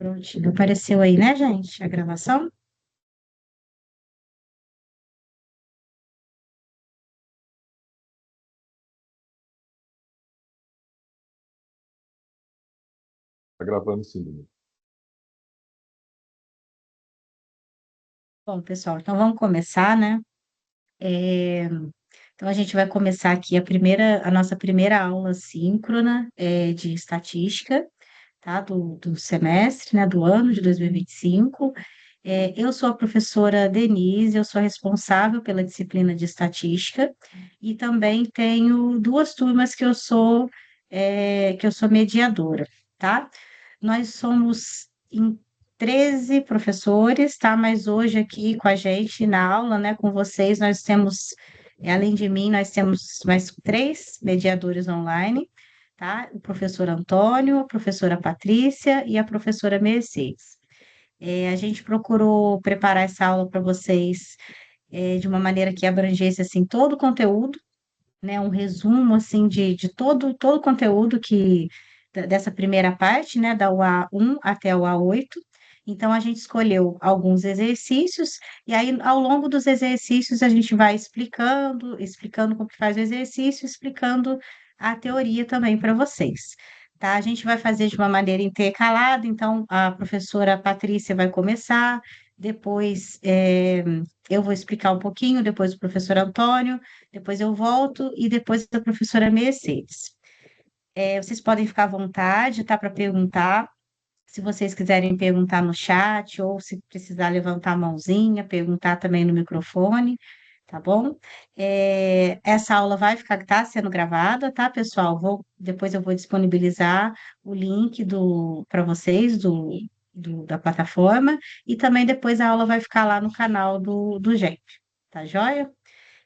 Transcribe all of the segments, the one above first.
Prontinho. Apareceu aí, né, gente? A gravação? Tá gravando sim, Dudu. Bom, pessoal, então vamos começar, né? É, Então a gente vai começar aqui a nossa primeira aula síncrona de estatística, tá? Do semestre, né? Do ano de 2025. Eu sou a professora Denise, eu sou responsável pela disciplina de estatística e também tenho duas turmas que eu sou mediadora, tá? Nós somos em 13 professores, tá? Mas hoje aqui com a gente na aula, né, com vocês, nós temos, além de mim, nós temos mais três mediadores online, tá? O professor Antônio, a professora Patrícia e a professora Mercedes. A gente procurou preparar essa aula para vocês de uma maneira que abrangesse assim todo o conteúdo, né, um resumo assim de todo o conteúdo dessa primeira parte, né, da UA 1 até a UA 8. Então a gente escolheu alguns exercícios e aí ao longo dos exercícios a gente vai explicando como que faz o exercício, explicando a teoria também para vocês. Tá? A gente vai fazer de uma maneira intercalada, então a professora Patrícia vai começar, depois eu vou explicar um pouquinho, depois o professor Antônio, depois eu volto e depois a professora Mercedes. Vocês podem ficar à vontade, tá, para perguntar. Se vocês quiserem perguntar no chat ou se precisar levantar a mãozinha, perguntar também no microfone, tá bom? Essa aula tá sendo gravada, tá, pessoal? Depois eu vou disponibilizar o link para vocês da plataforma e também depois a aula vai ficar lá no canal do GEP, tá joia?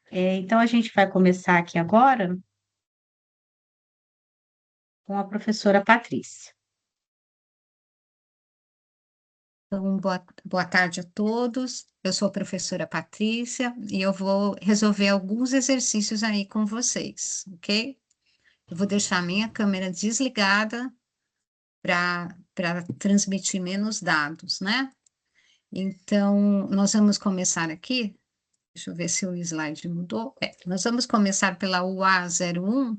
Então, a gente vai começar aqui agora com a professora Patrícia. Então, boa tarde a todos. Eu sou a professora Patrícia e eu vou resolver alguns exercícios aí com vocês, ok? Eu vou deixar a minha câmera desligada para transmitir menos dados, né? Então, nós vamos começar aqui. Deixa eu ver se o slide mudou. Nós vamos começar pela UA01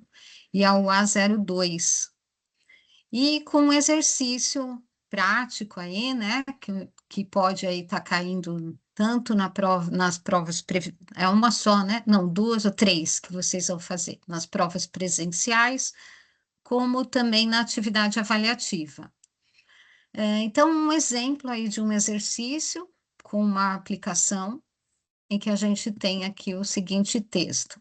e a UA02. E com um exercício prático aí, né, que pode aí estar caindo tanto nas provas, é uma só, né, não, duas ou três que vocês vão fazer, nas provas presenciais, como também na atividade avaliativa. Então, um exemplo aí de um exercício com uma aplicação em que a gente tem aqui o seguinte texto.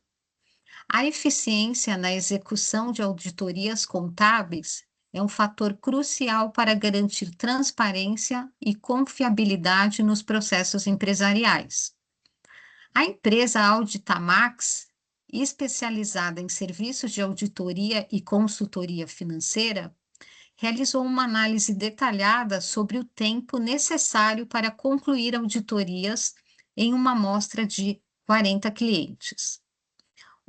A eficiência na execução de auditorias contábeis é um fator crucial para garantir transparência e confiabilidade nos processos empresariais. A empresa Auditamax, especializada em serviços de auditoria e consultoria financeira, realizou uma análise detalhada sobre o tempo necessário para concluir auditorias em uma amostra de 40 clientes.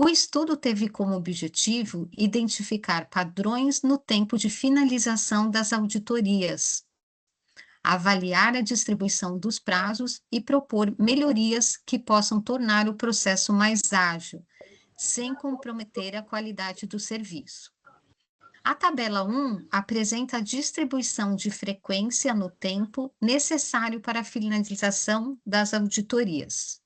O estudo teve como objetivo identificar padrões no tempo de finalização das auditorias, avaliar a distribuição dos prazos e propor melhorias que possam tornar o processo mais ágil, sem comprometer a qualidade do serviço. A tabela 1 apresenta a distribuição de frequência no tempo necessário para a finalização das auditorias.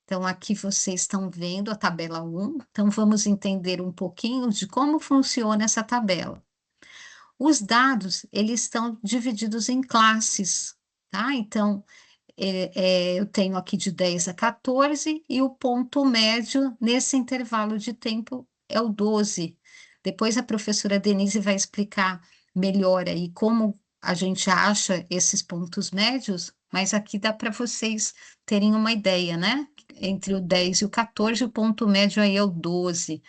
Então, aqui vocês estão vendo a tabela 1. Então, vamos entender um pouquinho de como funciona essa tabela. Os dados, eles estão divididos em classes, tá? Então, eu tenho aqui de 10 a 14 e o ponto médio nesse intervalo de tempo é o 12. Depois a professora Denise vai explicar melhor aí como a gente acha esses pontos médios, mas aqui dá para vocês terem uma ideia, né? Entre o 10 e o 14, o ponto médio aí é o 12.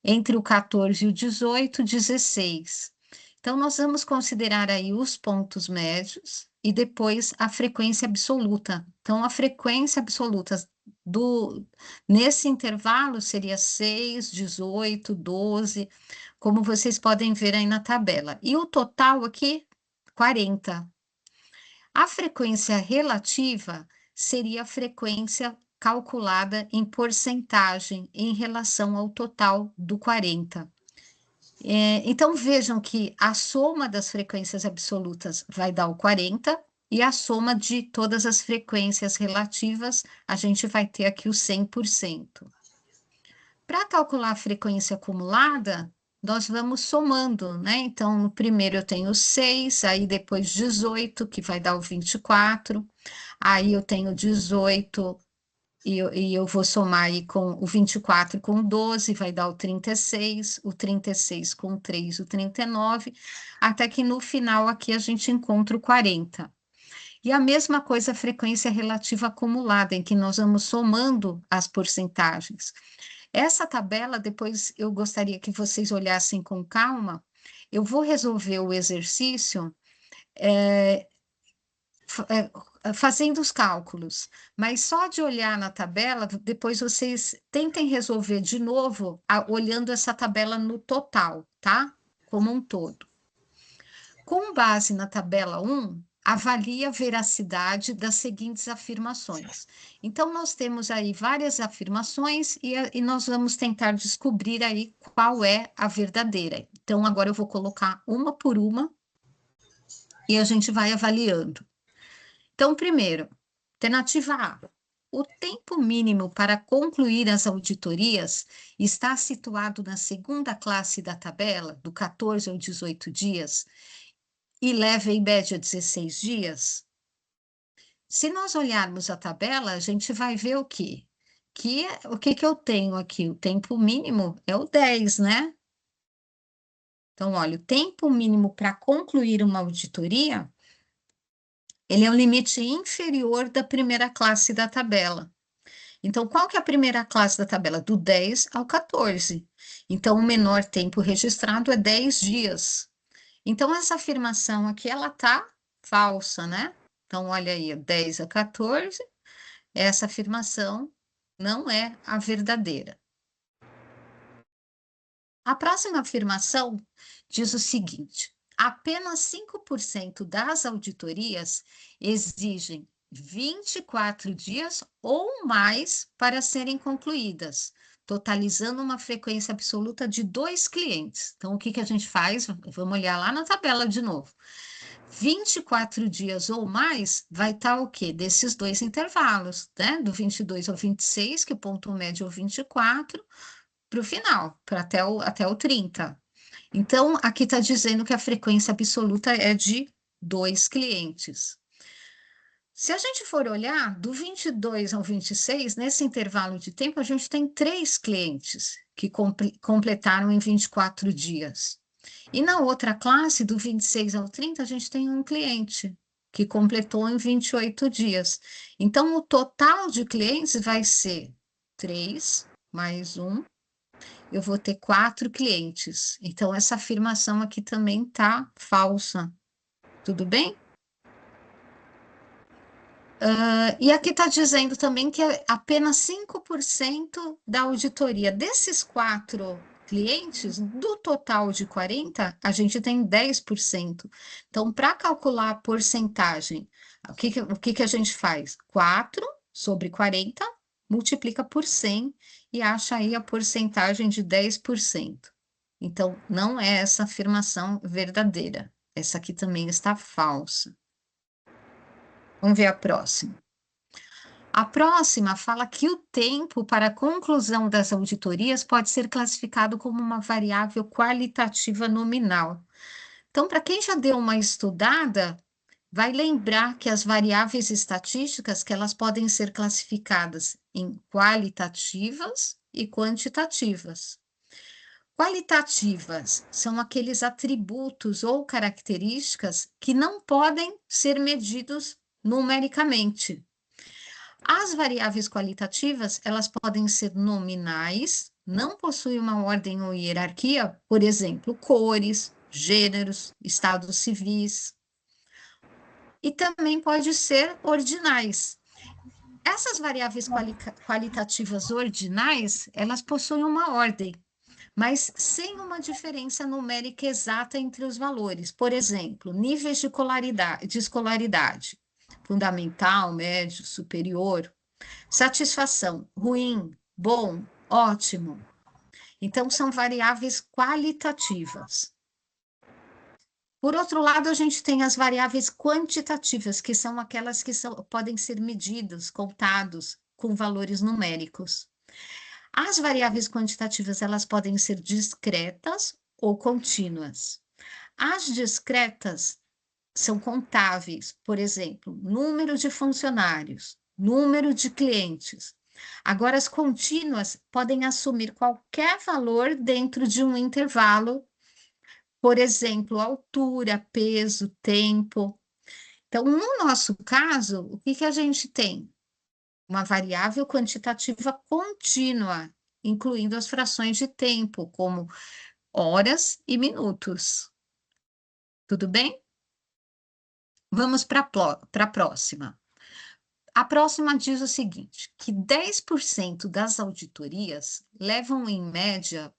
Entre o 14 e o 18, 16. Então, nós vamos considerar aí os pontos médios e depois a frequência absoluta. Então, a frequência absoluta nesse intervalo seria 6, 18, 12, como vocês podem ver aí na tabela. E o total aqui, 40. A frequência relativa seria a frequência calculada em porcentagem em relação ao total do 40. Então, vejam que a soma das frequências absolutas vai dar o 40, e a soma de todas as frequências relativas, a gente vai ter aqui o 100%. Para calcular a frequência acumulada, nós vamos somando, né? Então, no primeiro eu tenho 6, aí depois 18, que vai dar o 24, aí eu tenho 18, e eu vou somar aí com o 24 com 12, vai dar o 36, o 36 com 3, o 39, até que no final aqui a gente encontra o 40. E a mesma coisa a frequência relativa acumulada, em que nós vamos somando as porcentagens. Essa tabela, depois eu gostaria que vocês olhassem com calma. Eu vou resolver o exercício fazendo os cálculos, mas só de olhar na tabela, depois vocês tentem resolver de novo, olhando essa tabela no total, tá? Como um todo. Com base na tabela 1, avalie a veracidade das seguintes afirmações. Então, nós temos aí várias afirmações e nós vamos tentar descobrir aí qual é a verdadeira. Então, agora eu vou colocar uma por uma e a gente vai avaliando. Então, primeiro, alternativa A. O tempo mínimo para concluir as auditorias está situado na segunda classe da tabela, do 14 ao 18 dias, e leva em média 16 dias. Se nós olharmos a tabela, a gente vai ver o quê? O que eu tenho aqui? O tempo mínimo é o 10, né? Então, olha, o tempo mínimo para concluir uma auditoria, ele é o limite inferior da primeira classe da tabela. Então, qual que é a primeira classe da tabela? Do 10 ao 14. Então, o menor tempo registrado é 10 dias. Então, essa afirmação aqui, ela está falsa, né? Então, olha aí, 10 a 14, essa afirmação não é a verdadeira. A próxima afirmação diz o seguinte: apenas 5% das auditorias exigem 24 dias ou mais para serem concluídas, totalizando uma frequência absoluta de 2 clientes. Então, o que a gente faz? Vamos olhar lá na tabela de novo. 24 dias ou mais vai estar o quê? Desses dois intervalos, né? Do 22 ao 26, que o ponto médio é o 24, para o final, até o 30. Então, aqui está dizendo que a frequência absoluta é de 2 clientes. Se a gente for olhar, do 22 ao 26, nesse intervalo de tempo, a gente tem 3 clientes que completaram em 24 dias. E na outra classe, do 26 ao 30, a gente tem um cliente que completou em 28 dias. Então, o total de clientes vai ser 3 mais 1. Eu vou ter 4 clientes. Então, essa afirmação aqui também está falsa. Tudo bem? E aqui está dizendo também que é apenas 5% da auditoria. Desses 4 clientes, do total de 40, a gente tem 10%. Então, para calcular a porcentagem, o que a gente faz? 4 sobre 40, multiplica por 100 e acha aí a porcentagem de 10%. Então, não é essa afirmação verdadeira. Essa aqui também está falsa. Vamos ver a próxima. A próxima fala que o tempo para a conclusão das auditorias pode ser classificado como uma variável qualitativa nominal. Então, para quem já deu uma estudada, vai lembrar que as variáveis estatísticas, que elas podem ser classificadas em qualitativas e quantitativas. Qualitativas são aqueles atributos ou características que não podem ser medidos numericamente. As variáveis qualitativas, elas podem ser nominais, não possuem uma ordem ou hierarquia, por exemplo, cores, gêneros, estados civis. E também pode ser ordinais. Essas variáveis qualitativas ordinais, elas possuem uma ordem, mas sem uma diferença numérica exata entre os valores. Por exemplo, níveis de escolaridade, fundamental, médio, superior, satisfação, ruim, bom, ótimo. Então, são variáveis qualitativas. Por outro lado, a gente tem as variáveis quantitativas, que são aquelas que podem ser medidas, contados com valores numéricos. As variáveis quantitativas, elas podem ser discretas ou contínuas. As discretas são contáveis, por exemplo, número de funcionários, número de clientes. Agora, as contínuas podem assumir qualquer valor dentro de um intervalo, por exemplo, altura, peso, tempo. Então, no nosso caso, o que a gente tem? Uma variável quantitativa contínua, incluindo as frações de tempo, como horas e minutos. Tudo bem? Vamos para a próxima. A próxima diz o seguinte, que 10% das auditorias levam, em média,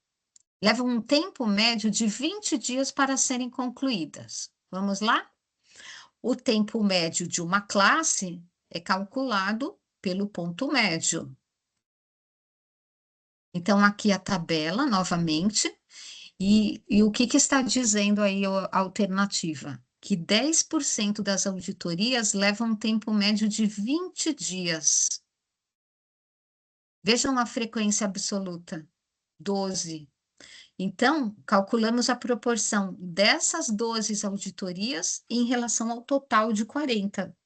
levam um tempo médio de 20 dias para serem concluídas. Vamos lá? O tempo médio de uma classe é calculado pelo ponto médio. Então, aqui a tabela, novamente, e o que está dizendo aí a alternativa? Que 10% das auditorias levam um tempo médio de 20 dias. Vejam a frequência absoluta, 12. Então, calculamos a proporção dessas 12 auditorias em relação ao total de 40.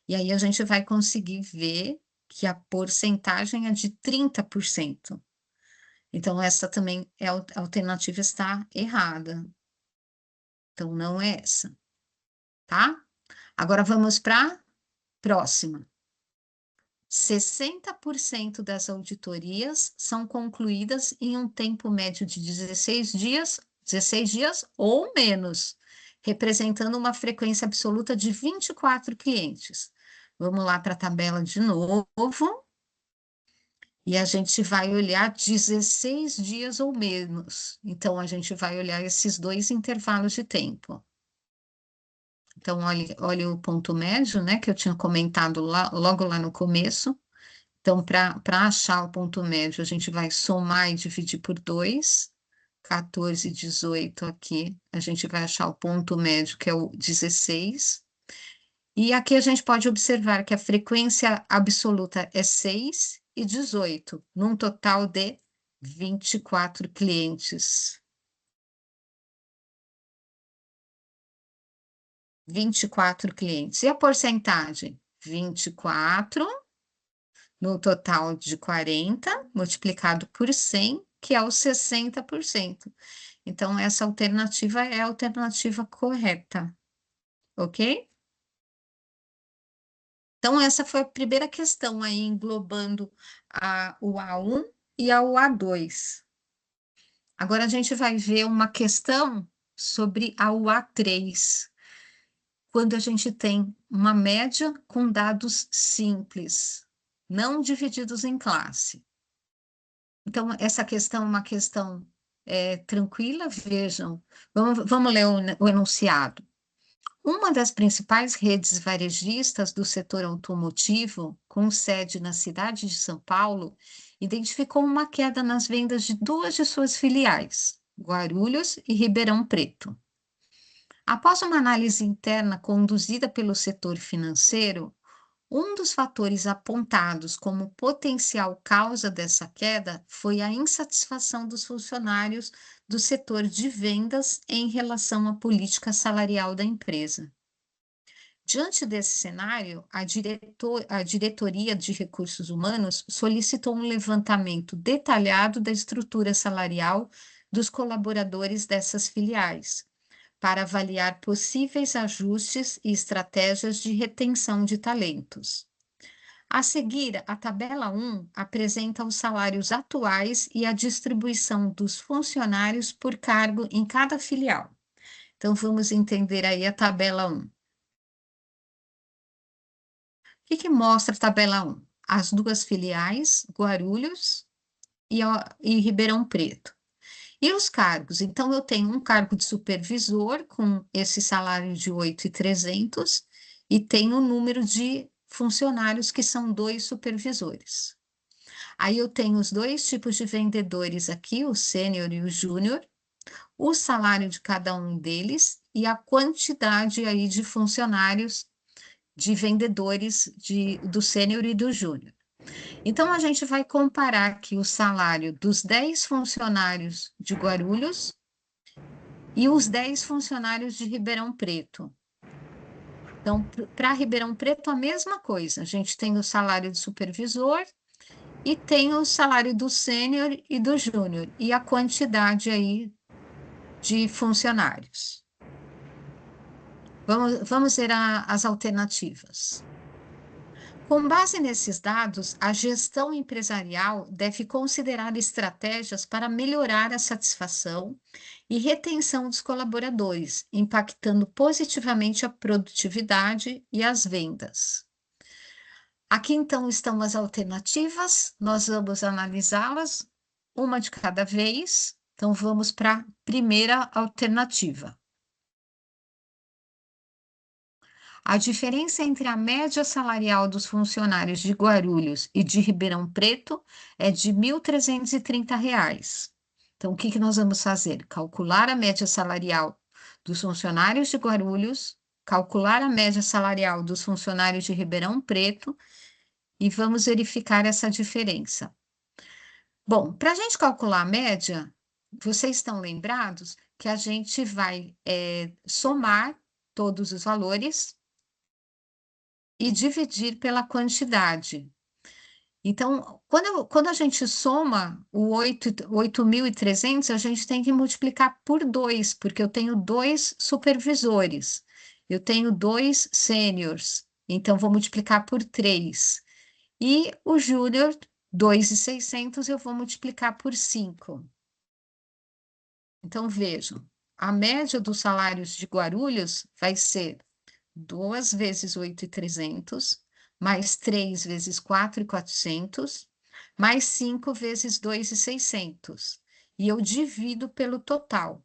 E aí a gente vai conseguir ver que a porcentagem é de 30%. Então, essa também é a alternativa está errada. Então, não é essa, tá? Agora vamos para a próxima. 60% das auditorias são concluídas em um tempo médio de 16 dias ou menos, representando uma frequência absoluta de 24 clientes. Vamos lá para a tabela de novo. E a gente vai olhar 16 dias ou menos. Então, a gente vai olhar esses dois intervalos de tempo. Então, olha o ponto médio, né, que eu tinha comentado logo lá no começo. Então, para achar o ponto médio, a gente vai somar e dividir por 2, 14 e 18 aqui, a gente vai achar o ponto médio, que é o 16. E aqui a gente pode observar que a frequência absoluta é 6 e 18, num total de 24 clientes. 24 clientes. E a porcentagem? 24 no total de 40, multiplicado por 100, que é os 60%. Então, essa alternativa é a alternativa correta, ok? Então, essa foi a primeira questão aí, englobando o A1 e o A2. Agora, a gente vai ver uma questão sobre o A3, quando a gente tem uma média com dados simples, não divididos em classe. Então, essa questão é uma questão tranquila, vejam. Vamos ler o enunciado. Uma das principais redes varejistas do setor automotivo, com sede na cidade de São Paulo, identificou uma queda nas vendas de duas de suas filiais, Guarulhos e Ribeirão Preto. Após uma análise interna conduzida pelo setor financeiro, um dos fatores apontados como potencial causa dessa queda foi a insatisfação dos funcionários do setor de vendas em relação à política salarial da empresa. Diante desse cenário, a Diretoria de Recursos Humanos solicitou um levantamento detalhado da estrutura salarial dos colaboradores dessas filiais, para avaliar possíveis ajustes e estratégias de retenção de talentos. A seguir, a tabela 1 apresenta os salários atuais e a distribuição dos funcionários por cargo em cada filial. Então, vamos entender aí a tabela 1. O que mostra a tabela 1? as duas filiais, Guarulhos e Ribeirão Preto. E os cargos? Então, eu tenho um cargo de supervisor com esse salário de 8.300 e tenho o número de funcionários que são 2 supervisores. Aí eu tenho os 2 tipos de vendedores aqui, o sênior e o júnior, o salário de cada um deles e a quantidade aí de funcionários, de vendedores do sênior e do júnior. Então, a gente vai comparar aqui o salário dos 10 funcionários de Guarulhos e os 10 funcionários de Ribeirão Preto. Então, para Ribeirão Preto, a mesma coisa. A gente tem o salário do supervisor e tem o salário do sênior e do júnior, e a quantidade aí de funcionários. Vamos ver as alternativas. Com base nesses dados, a gestão empresarial deve considerar estratégias para melhorar a satisfação e retenção dos colaboradores, impactando positivamente a produtividade e as vendas. Aqui, então, estão as alternativas, nós vamos analisá-las, uma de cada vez. Então, vamos para a primeira alternativa. A diferença entre a média salarial dos funcionários de Guarulhos e de Ribeirão Preto é de R$ 1.330. Então, o que nós vamos fazer? Calcular a média salarial dos funcionários de Guarulhos, calcular a média salarial dos funcionários de Ribeirão Preto e vamos verificar essa diferença. Bom, para a gente calcular a média, vocês estão lembrados que a gente vai somar todos os valores e dividir pela quantidade. Então, quando a gente soma o 8.300, a gente tem que multiplicar por 2, porque eu tenho 2 supervisores, eu tenho 2 sêniors, então vou multiplicar por 3. E o júnior, 2.600, eu vou multiplicar por 5. Então, vejam, a média dos salários de Guarulhos vai ser 2 vezes 8.300, mais 3 vezes 4.400, mais 5 vezes 2.600. E eu divido pelo total.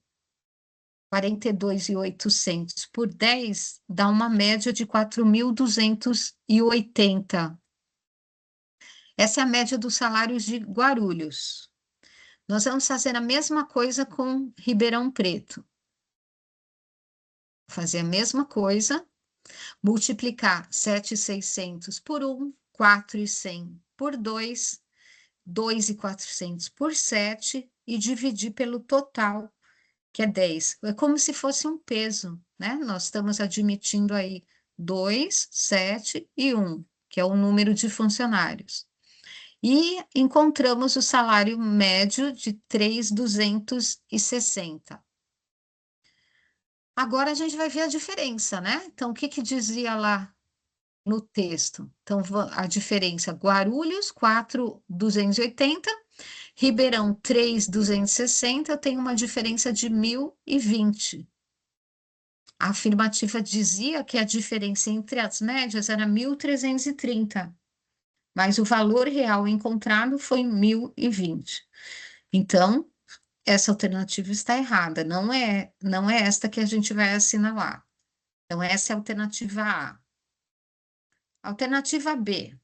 42.800 por 10 dá uma média de 4.280. Essa é a média dos salários de Guarulhos. Nós vamos fazer a mesma coisa com Ribeirão Preto. Fazer a mesma coisa, multiplicar 7.600 por 1, 4.100 por 2, 2.400 por 7 e dividir pelo total, que é 10. É como se fosse um peso, né? Nós estamos admitindo aí 2, 7 e 1, que é o número de funcionários. E encontramos o salário médio de 3.260. Agora a gente vai ver a diferença, né? Então, o que dizia lá no texto? Então, a diferença: Guarulhos, 4.280, Ribeirão, 3.260, eu tenho uma diferença de 1.020. A afirmativa dizia que a diferença entre as médias era 1.330, mas o valor real encontrado foi 1.020. Então, essa alternativa está errada, não é esta que a gente vai assinalar. Então, essa é a alternativa A. Alternativa B.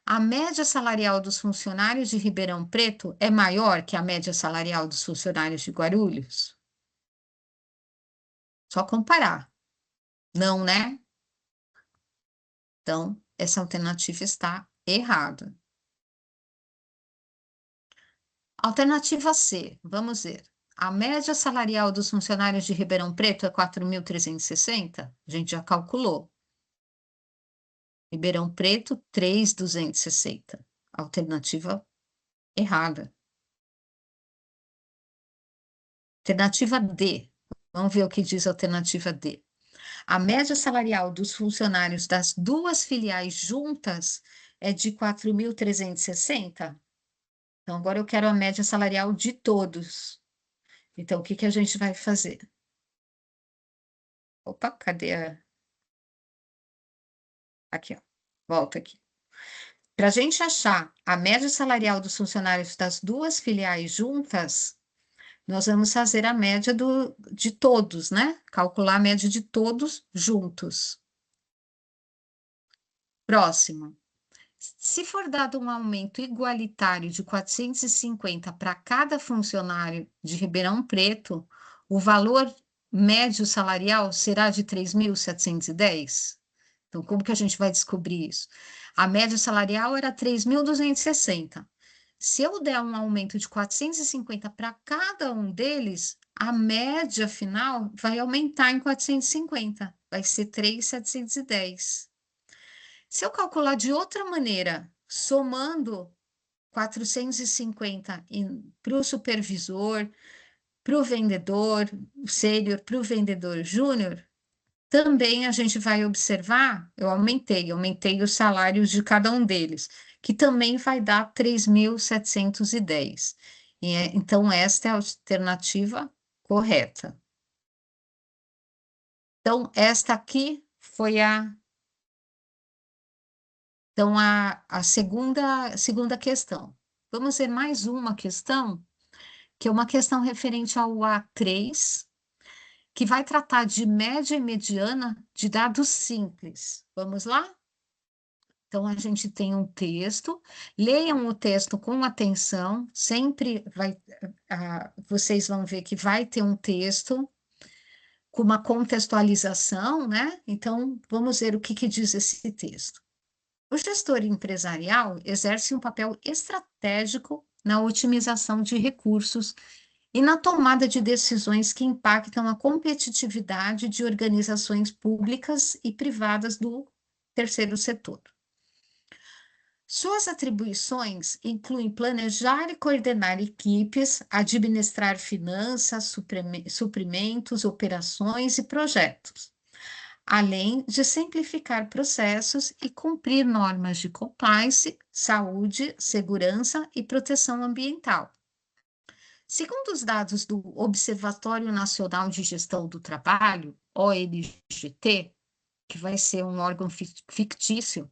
A média salarial dos funcionários de Ribeirão Preto é maior que a média salarial dos funcionários de Guarulhos? Só comparar. Não, né? Então, essa alternativa está errada. Alternativa C, vamos ver. A média salarial dos funcionários de Ribeirão Preto é 4.360? A gente já calculou. Ribeirão Preto, 3.260. Alternativa errada. Alternativa D. Vamos ver o que diz a alternativa D. A média salarial dos funcionários das duas filiais juntas é de 4.360? Então, agora eu quero a média salarial de todos. Então, o que a gente vai fazer? Opa, cadê a... Aqui, ó. Volta aqui. Para a gente achar a média salarial dos funcionários das duas filiais juntas, nós vamos fazer a média de todos, né? Calcular a média de todos juntos. Próximo. Se for dado um aumento igualitário de 450 para cada funcionário de Ribeirão Preto, o valor médio salarial será de 3.710? Então, como que a gente vai descobrir isso? A média salarial era 3.260. Se eu der um aumento de 450 para cada um deles, a média final vai aumentar em 450, vai ser 3.710. Se eu calcular de outra maneira, somando 450 para o supervisor, para o vendedor sênior, para o vendedor júnior, também a gente vai observar, eu aumentei os salários de cada um deles, que também vai dar 3.710. Então, esta é a alternativa correta. Então, esta aqui foi a segunda questão. Vamos ver mais uma questão, que é uma questão referente ao A3, que vai tratar de média e mediana de dados simples. Vamos lá? Então, a gente tem um texto, leiam o texto com atenção, sempre vocês vão ver que vai ter um texto com uma contextualização, né? Então, vamos ver o que diz esse texto. O gestor empresarial exerce um papel estratégico na otimização de recursos e na tomada de decisões que impactam a competitividade de organizações públicas e privadas do terceiro setor. Suas atribuições incluem planejar e coordenar equipes, administrar finanças, suprimentos, operações e projetos, além de simplificar processos e cumprir normas de compliance, saúde, segurança e proteção ambiental. Segundo os dados do Observatório Nacional de Gestão do Trabalho, ONGT, que vai ser um órgão fictício,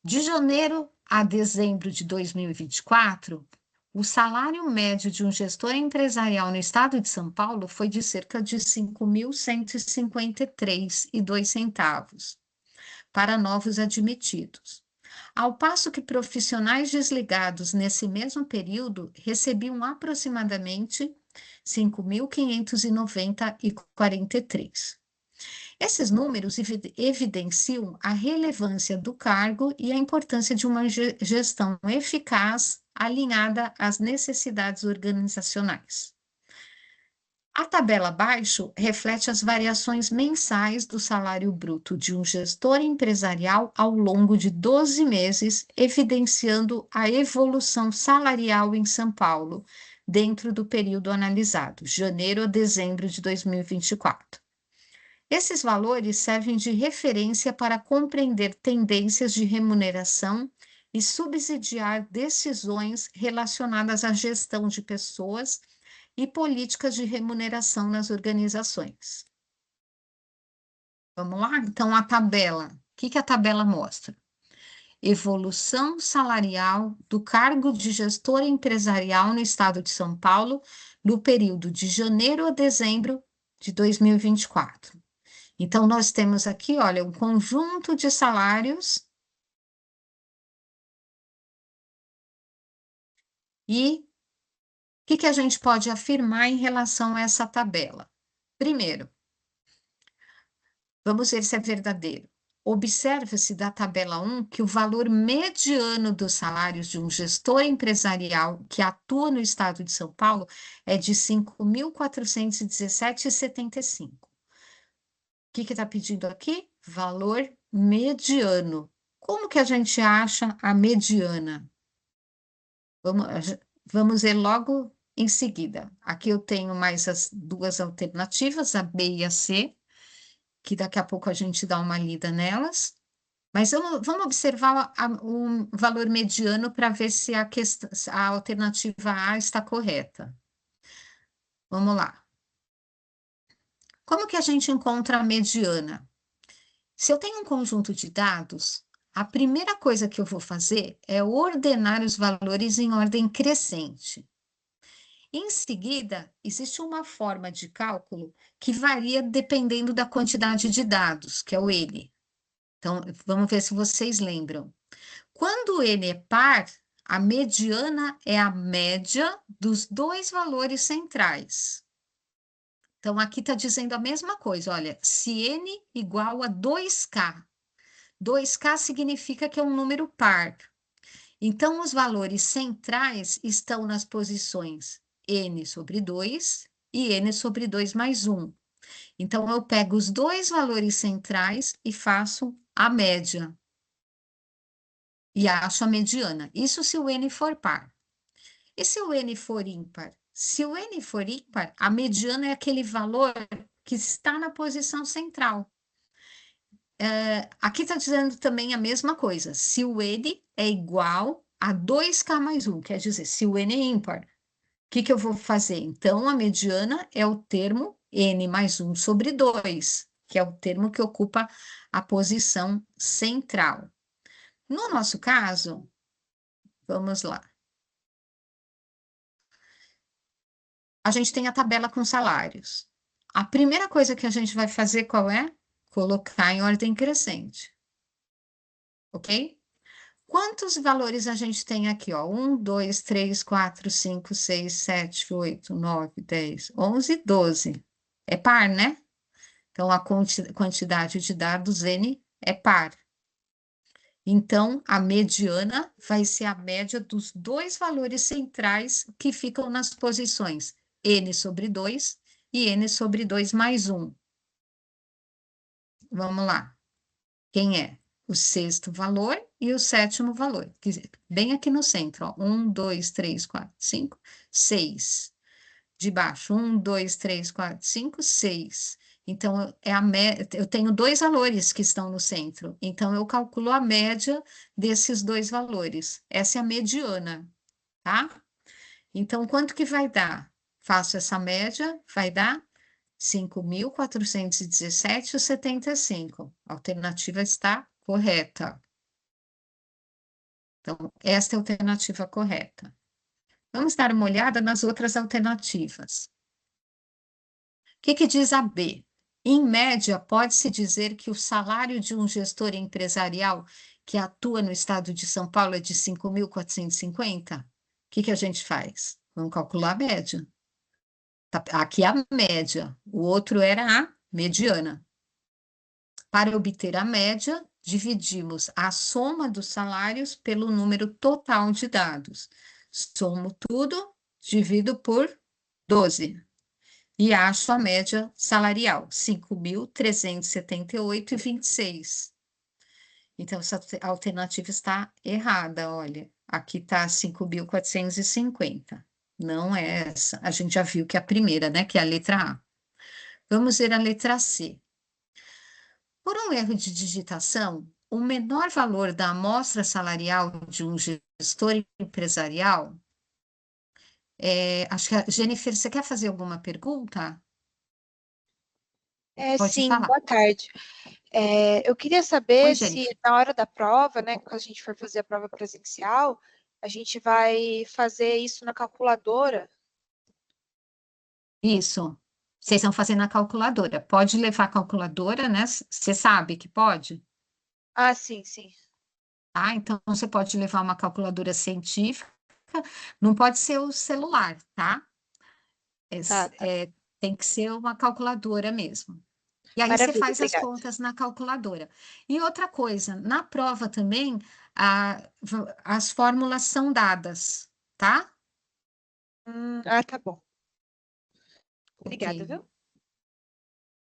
de janeiro a dezembro de 2024, o salário médio de um gestor empresarial no estado de São Paulo foi de cerca de R$ 5.153,02 para novos admitidos, ao passo que profissionais desligados nesse mesmo período recebiam aproximadamente R$ 5.590,43. Esses números evidenciam a relevância do cargo e a importância de uma gestão eficaz alinhada às necessidades organizacionais. A tabela abaixo reflete as variações mensais do salário bruto de um gestor empresarial ao longo de 12 meses, evidenciando a evolução salarial em São Paulo, dentro do período analisado, janeiro a dezembro de 2024. Esses valores servem de referência para compreender tendências de remuneração e subsidiar decisões relacionadas à gestão de pessoas e políticas de remuneração nas organizações. Vamos lá? Então, a tabela. O que a tabela mostra? Evolução salarial do cargo de gestor empresarial no estado de São Paulo no período de janeiro a dezembro de 2024. Então, nós temos aqui, olha, um conjunto de salários e o que a gente pode afirmar em relação a essa tabela? Primeiro, vamos ver se é verdadeiro. Observa-se da tabela 1 que o valor mediano dos salários de um gestor empresarial que atua no estado de São Paulo é de R$ 5.417,75. O que está pedindo aqui? Valor mediano. Como que a gente acha a mediana? Vamos ver logo em seguida. Aqui eu tenho mais as duas alternativas, a B e a C, que daqui a pouco a gente dá uma lida nelas. Mas vamos observar o valor mediano para ver se a alternativa A está correta. Vamos lá. Como que a gente encontra a mediana? Se eu tenho um conjunto de dados, a primeira coisa que eu vou fazer é ordenar os valores em ordem crescente. Em seguida, existe uma forma de cálculo que varia dependendo da quantidade de dados, que é o N. Então, vamos ver se vocês lembram. Quando o N é par, a mediana é a média dos dois valores centrais. Então, aqui está dizendo a mesma coisa, olha, se N igual a 2K, 2K significa que é um número par. Então, os valores centrais estão nas posições N sobre 2 e N sobre 2 mais 1. Então, eu pego os dois valores centrais e faço a média. E acho a mediana. Isso se o N for par. E se o N for ímpar? Se o N for ímpar, a mediana é aquele valor que está na posição central. Aqui está dizendo também a mesma coisa. Se o N é igual a 2K mais 1, quer dizer, se o N é ímpar, o que eu vou fazer? Então, a mediana é o termo N mais 1 sobre 2, que é o termo que ocupa a posição central. No nosso caso, vamos lá. A gente tem a tabela com salários. A primeira coisa que a gente vai fazer qual é? Colocar em ordem crescente. Ok? Quantos valores a gente tem aqui? Ó? 1, 2, 3, 4, 5, 6, 7, 8, 9, 10, 11, 12. É par, né? Então, a quantidade de dados N é par. Então, a mediana vai ser a média dos dois valores centrais que ficam nas posições N sobre 2 e N sobre 2 mais 1. Vamos lá. Quem é? O sexto valor e o sétimo valor. Bem aqui no centro, ó. 1, 2, 3, 4, 5, 6. De baixo, 1, 2, 3, 4, 5, 6. Então, eu tenho dois valores que estão no centro. Então, eu calculo a média desses dois valores. Essa é a mediana, tá? Então, quanto que vai dar? Faço essa média, vai dar 5.417,75. A alternativa está correta. Então, esta é a alternativa correta. Vamos dar uma olhada nas outras alternativas. O que diz a B? Em média, pode-se dizer que o salário de um gestor empresarial que atua no estado de São Paulo é de 5.450? O que a gente faz? Vamos calcular a média. Aqui é a média, o outro era a mediana. Para obter a média, dividimos a soma dos salários pelo número total de dados. Somo tudo, divido por 12. E acho a média salarial, 5.378,26. Então, essa alternativa está errada, olha. Aqui está 5.450. Não é essa. A gente já viu que é a primeira, né? Que é a letra A. Vamos ver a letra C. Por um erro de digitação, o menor valor da amostra salarial de um gestor empresarial. Acho que Jennifer, você quer fazer alguma pergunta? Pode Sim, falar. boa tarde. Eu queria Oi, saber se Jennifer. na hora da prova, né, quando a gente for fazer a prova presencial, a gente vai fazer isso na calculadora. Isso. Vocês estão fazendo na calculadora. Pode levar a calculadora, né? Você sabe que pode? Ah, sim, sim. Ah, então você pode levar uma calculadora científica. Não pode ser o celular, tá? Tá. Tem que ser uma calculadora mesmo. E aí você Maravilha, faz as obrigada. contas na calculadora. E outra coisa, na prova também, as fórmulas são dadas, tá? Tá bom. Obrigada, Ok. viu?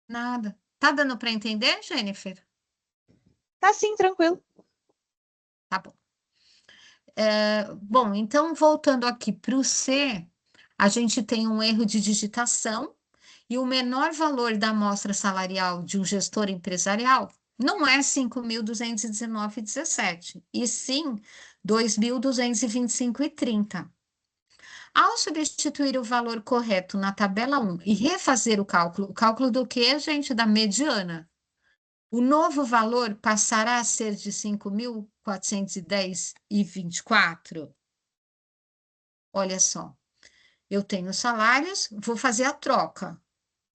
Nada. Tá dando para entender, Jennifer? Tá sim, tranquilo. Tá bom. Bom, então voltando aqui para o C, a gente tem um erro de digitação e o menor valor da amostra salarial de um gestor empresarial não é 5.219,17, e sim 2.225,30. Ao substituir o valor correto na tabela 1 e refazer o cálculo do que, gente? Da mediana. O novo valor passará a ser de 5.410,24. Olha só, eu tenho salários, vou fazer a troca.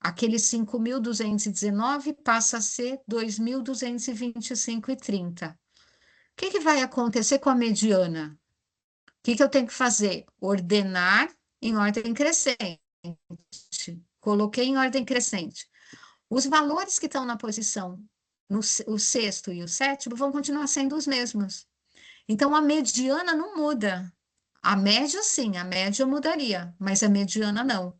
Aquele 5.219 passa a ser 2.225,30. O que vai acontecer com a mediana? O que eu tenho que fazer? Ordenar em ordem crescente. Coloquei em ordem crescente. Os valores que estão na posição, o sexto e o sétimo, vão continuar sendo os mesmos. Então, a mediana não muda. A média, sim, a média mudaria, mas a mediana não.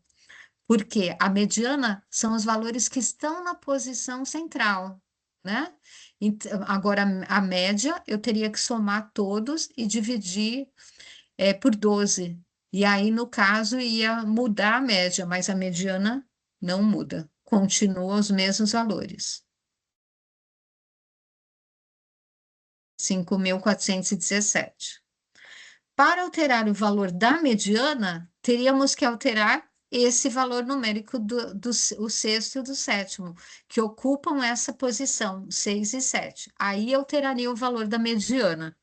Porque a mediana são os valores que estão na posição central, né? Então, agora, a média, eu teria que somar todos e dividir por 12. E aí, no caso, ia mudar a média, mas a mediana não muda. Continua os mesmos valores. 5.417. Para alterar o valor da mediana, teríamos que alterar esse valor numérico o sexto e do sétimo, que ocupam essa posição, 6 e 7. Aí alteraria o valor da mediana,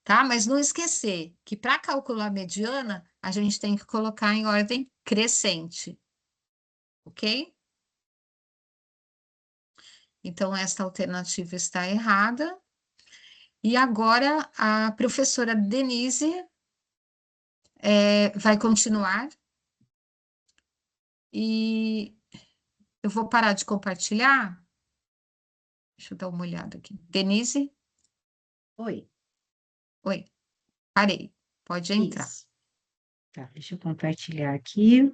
tá? Mas não esquecer que para calcular a mediana, a gente tem que colocar em ordem crescente, ok? Então, esta alternativa está errada. E agora a professora Denise vai continuar. E eu vou parar de compartilhar. Deixa eu dar uma olhada aqui. Denise? Oi, Oi, parei. Pode entrar. isso. Tá, deixa eu compartilhar aqui.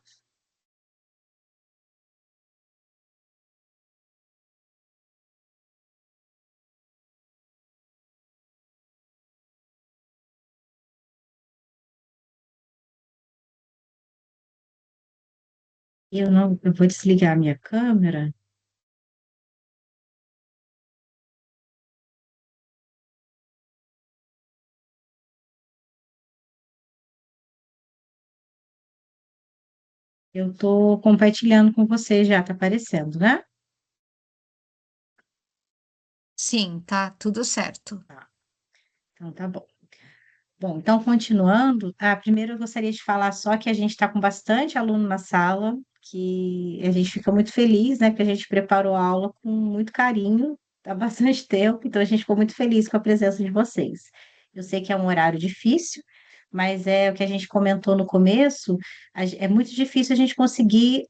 Eu vou desligar a minha câmera. Eu estou compartilhando com você já, tá aparecendo, né? Sim, tá tudo certo. Então tá bom. Bom, então continuando, primeiro eu gostaria de falar só que a gente está com bastante aluno na sala, que a gente fica muito feliz, né? Que a gente preparou a aula com muito carinho, há bastante tempo, então a gente ficou muito feliz com a presença de vocês. Eu sei que é um horário difícil, mas é o que a gente comentou no começo, é muito difícil a gente conseguir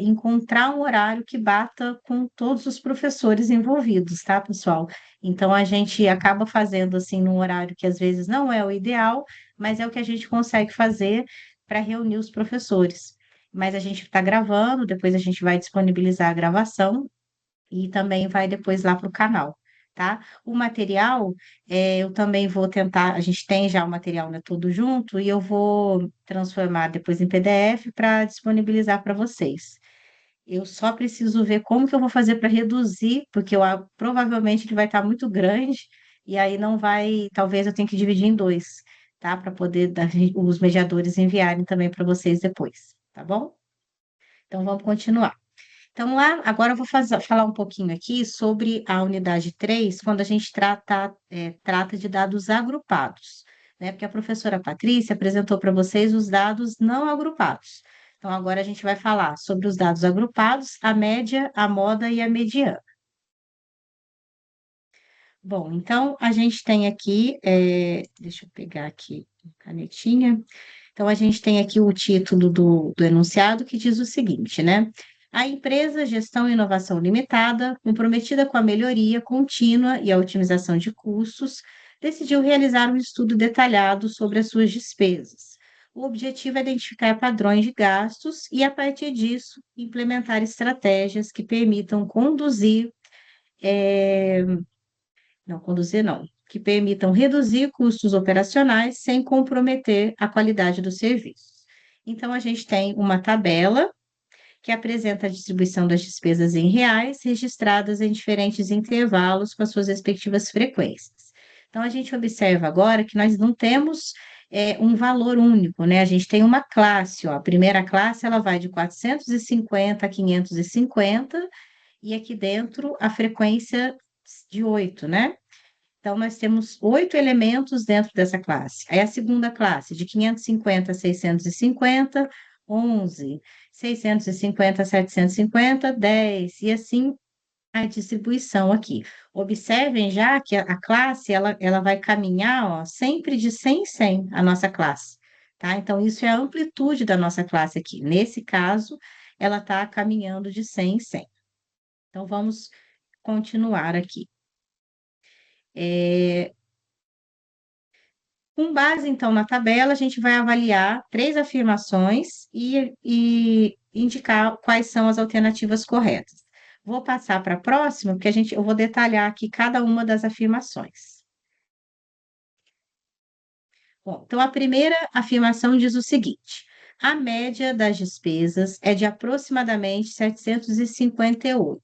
encontrar um horário que bata com todos os professores envolvidos, tá, pessoal? Então a gente acaba fazendo assim num horário que às vezes não é o ideal, mas é o que a gente consegue fazer para reunir os professores. Mas a gente está gravando, depois a gente vai disponibilizar a gravação e também vai depois lá para o canal, tá? O material, eu também vou tentar, a gente tem já o material, né, todo junto, e eu vou transformar depois em PDF para disponibilizar para vocês. Eu só preciso ver como que eu vou fazer para reduzir, porque provavelmente ele vai estar muito grande, e aí não vai, talvez eu tenha que dividir em dois, tá? Para poder os mediadores enviarem também para vocês depois, tá bom? Então vamos continuar. Então, lá, agora eu vou falar um pouquinho aqui sobre a unidade 3, quando a gente trata de dados agrupados, né? Porque a professora Patrícia apresentou para vocês os dados não agrupados. Então, agora a gente vai falar sobre os dados agrupados, a média, a moda e a mediana. Bom, então a gente tem aqui, deixa eu pegar aqui a canetinha. Então, a gente tem aqui o título do enunciado que diz o seguinte, né? A empresa Gestão e Inovação Limitada, comprometida com a melhoria contínua e a otimização de custos, decidiu realizar um estudo detalhado sobre as suas despesas. O objetivo é identificar padrões de gastos e, a partir disso, implementar estratégias que permitam que permitam reduzir custos operacionais sem comprometer a qualidade dos serviços. Então, a gente tem uma tabela que apresenta a distribuição das despesas em reais, registradas em diferentes intervalos com as suas respectivas frequências. Então, a gente observa agora que nós não temos um valor único, né? A gente tem uma classe, ó, a primeira classe ela vai de 450 a 550, e aqui dentro a frequência de 8, né? Então, nós temos 8 elementos dentro dessa classe. Aí, a segunda classe, de 550 a 650, 11. 650 a 750, 10. E assim, a distribuição aqui. Observem já que a classe, ela vai caminhar, ó, sempre de 100 em 100, a nossa classe, tá? Então, isso é a amplitude da nossa classe aqui. Nesse caso, ela está caminhando de 100 em 100. Então, vamos continuar aqui. Com base, então, na tabela, a gente vai avaliar 3 afirmações e indicar quais são as alternativas corretas. Vou passar para a próxima, porque eu vou detalhar aqui cada uma das afirmações. Bom, então, a primeira afirmação diz o seguinte: a média das despesas é de aproximadamente 758.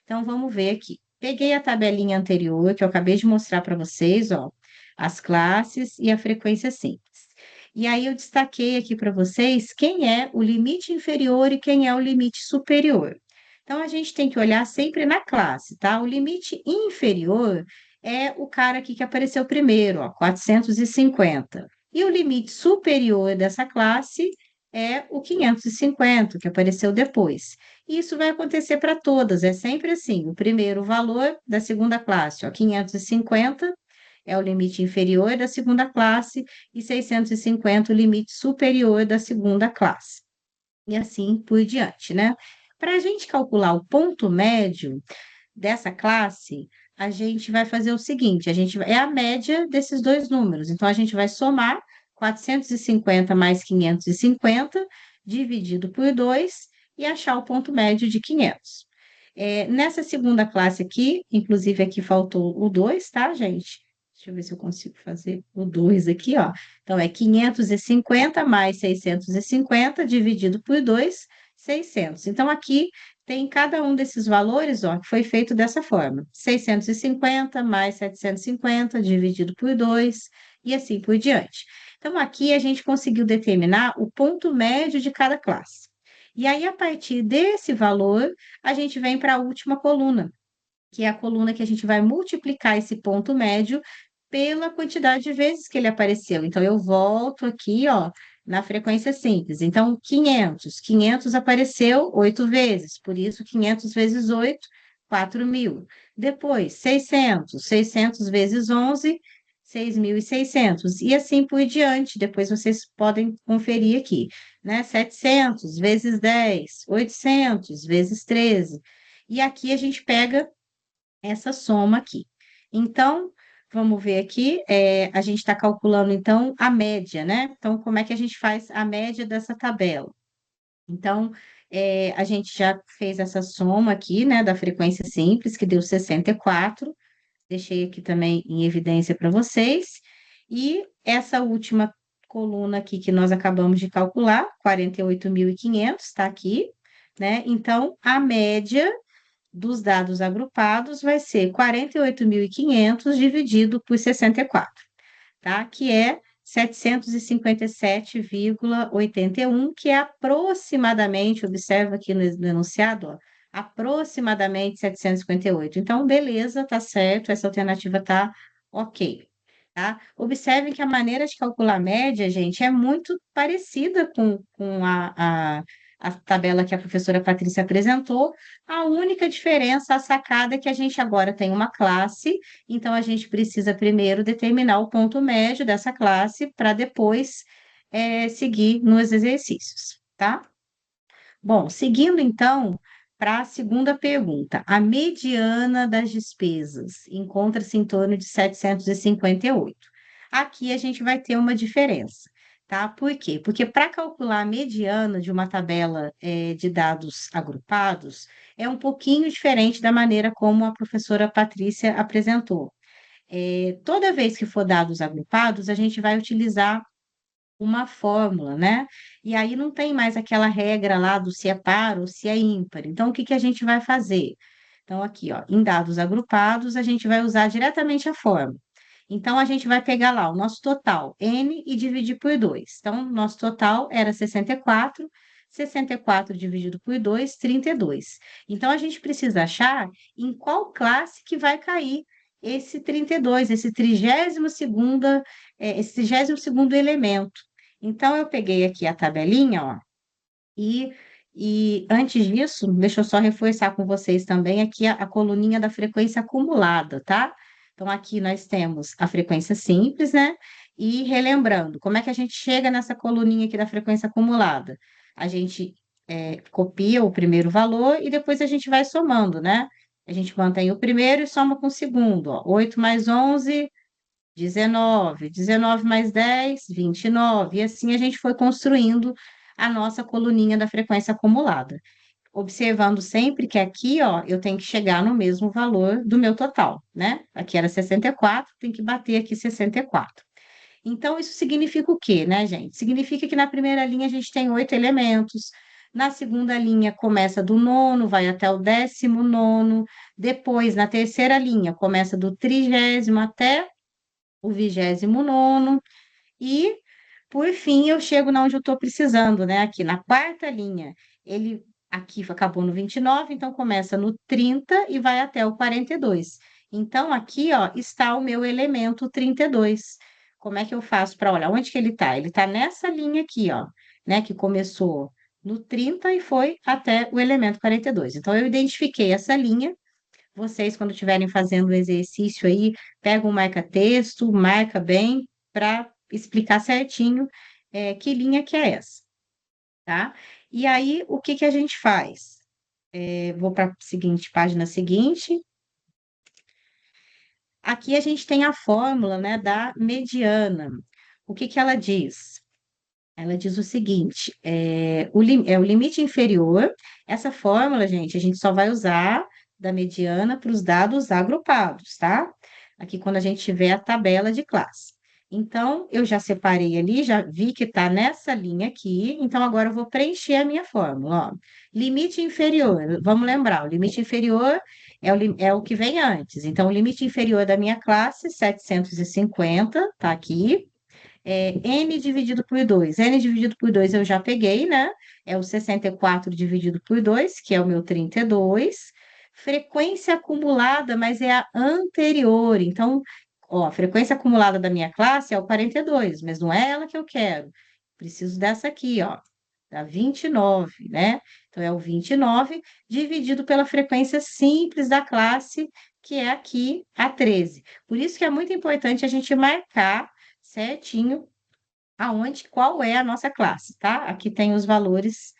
Então, vamos ver aqui. Peguei a tabelinha anterior, que eu acabei de mostrar para vocês, ó, as classes e a frequência simples. E aí eu destaquei aqui para vocês quem é o limite inferior e quem é o limite superior. Então, a gente tem que olhar sempre na classe, tá? O limite inferior é o cara aqui que apareceu primeiro, ó, 450. E o limite superior dessa classe é o 550, que apareceu depois. Isso vai acontecer para todas, é sempre assim. O primeiro valor da segunda classe, ó, 550 é o limite inferior da segunda classe e 650 o limite superior da segunda classe. E assim por diante, né? Para a gente calcular o ponto médio dessa classe, a gente vai fazer o seguinte: é a média desses dois números. Então, a gente vai somar 450 mais 550, dividido por 2, e achar o ponto médio de 500. Nessa segunda classe aqui, inclusive aqui faltou o 2, tá, gente? Deixa eu ver se eu consigo fazer o 2 aqui, ó. Então, é 550 mais 650, dividido por 2, 600. Então, aqui tem cada um desses valores, ó, que foi feito dessa forma: 650 mais 750 dividido por 2 e assim por diante. Então, aqui a gente conseguiu determinar o ponto médio de cada classe. E aí, a partir desse valor, a gente vem para a última coluna, que é a coluna que a gente vai multiplicar esse ponto médio pela quantidade de vezes que ele apareceu. Então, eu volto aqui, ó, na frequência simples. Então, 500. 500 apareceu 8 vezes, por isso 500 vezes 8, 4.000. Depois, 600. 600 vezes 11, 6.600. E assim por diante. Depois vocês podem conferir aqui, né? 700 vezes 10, 800 vezes 13. E aqui a gente pega essa soma aqui. Então, vamos ver aqui, a gente está calculando, então, a média, né? Então, como é que a gente faz a média dessa tabela? Então, a gente já fez essa soma aqui, né, da frequência simples, que deu 64, deixei aqui também em evidência para vocês, e essa última coluna aqui que nós acabamos de calcular, 48.500, está aqui, né? Então, a média dos dados agrupados vai ser 48.500 dividido por 64, tá? Que é 757,81, que é aproximadamente, observa aqui no enunciado, ó, aproximadamente 758. Então, beleza, tá certo, essa alternativa tá ok. Tá? Observem que a maneira de calcular a média, gente, é muito parecida com a tabela que a professora Patrícia apresentou. A única diferença, a sacada, é que a gente agora tem uma classe, então a gente precisa primeiro determinar o ponto médio dessa classe para depois seguir nos exercícios, tá? Bom, seguindo então para a segunda pergunta, a mediana das despesas encontra-se em torno de 758. Aqui a gente vai ter uma diferença, tá? Por quê? Porque para calcular a mediana de uma tabela de dados agrupados, é um pouquinho diferente da maneira como a professora Patrícia apresentou. Toda vez que for dados agrupados, a gente vai utilizar uma fórmula, né? E aí não tem mais aquela regra lá do se é par ou se é ímpar. Então, o que que a gente vai fazer? Então, aqui, ó, em dados agrupados, a gente vai usar diretamente a fórmula. Então, a gente vai pegar lá o nosso total, N, e dividir por 2. Então, nosso total era 64, 64 dividido por 2, 32. Então, a gente precisa achar em qual classe que vai cair esse 32, esse 32º elemento. Então, eu peguei aqui a tabelinha, ó, e, e antes disso, deixa eu só reforçar com vocês também aqui a coluninha da frequência acumulada, tá? Então, aqui nós temos a frequência simples, né? E relembrando, como é que a gente chega nessa coluninha aqui da frequência acumulada? A gente copia o primeiro valor e depois a gente vai somando, né? A gente mantém o primeiro e soma com o segundo, ó. 8 mais 11, 19, 19 mais 10, 29. E assim a gente foi construindo a nossa coluninha da frequência acumulada. Observando sempre que aqui, ó, eu tenho que chegar no mesmo valor do meu total, né? Aqui era 64, tem que bater aqui 64. Então, isso significa o quê, né, gente? Significa que na primeira linha a gente tem 8 elementos, na segunda linha começa do nono, vai até o 19º, depois, na terceira linha, começa do 30º até o 29º, e, por fim, eu chego na onde eu estou precisando, né? Aqui na quarta linha, ele aqui acabou no 29, então começa no 30 e vai até o 42. Então, aqui, ó, está o meu elemento 32. Como é que eu faço para olhar? Onde que ele está? Ele está nessa linha aqui, ó, né? Que começou no 30 e foi até o elemento 42. Então, eu identifiquei essa linha. Vocês, quando estiverem fazendo o exercício aí, pegam um marca-texto, marca bem para explicar certinho que linha que é essa, tá? E aí, o que que a gente faz? Vou para a página seguinte. Aqui a gente tem a fórmula, né, da mediana. O que que ela diz? Ela diz o seguinte: o limite inferior. Essa fórmula, gente, a gente só vai usar da mediana para os dados agrupados, tá? Aqui quando a gente tiver a tabela de classe. Então, eu já separei ali, já vi que está nessa linha aqui, então agora eu vou preencher a minha fórmula, ó. Limite inferior, vamos lembrar, o limite inferior é o que vem antes. Então, o limite inferior da minha classe, 750, tá aqui. N dividido por 2. N dividido por 2 eu já peguei, né? É o 64 dividido por 2, que é o meu 32. Frequência acumulada, mas é a anterior. Então, ó, a frequência acumulada da minha classe é o 42, mas não é ela que eu quero. Preciso dessa aqui, ó, da 29, né? Então, é o 29 dividido pela frequência simples da classe, que é aqui a 13. Por isso que é muito importante a gente marcar certinho qual é a nossa classe, tá? Aqui tem os valores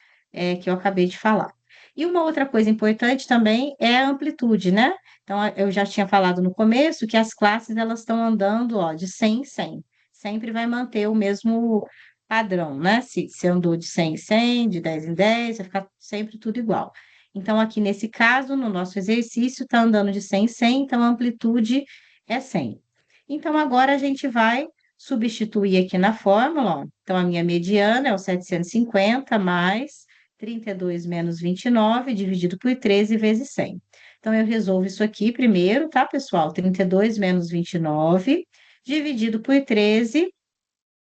que eu acabei de falar. E uma outra coisa importante também é a amplitude, né? Então, eu já tinha falado no começo que as classes, elas estão andando, ó, de 100 em 100. Sempre vai manter o mesmo padrão, né? Se andou de 100 em 100, de 10 em 10, vai ficar sempre tudo igual. Então, aqui nesse caso, no nosso exercício, está andando de 100 em 100, então a amplitude é 100. Então, agora a gente vai substituir aqui na fórmula, ó. Então, a minha mediana é o 750 mais 32 menos 29, dividido por 13 vezes 100. Então, eu resolvo isso aqui primeiro, tá, pessoal? 32 menos 29, dividido por 13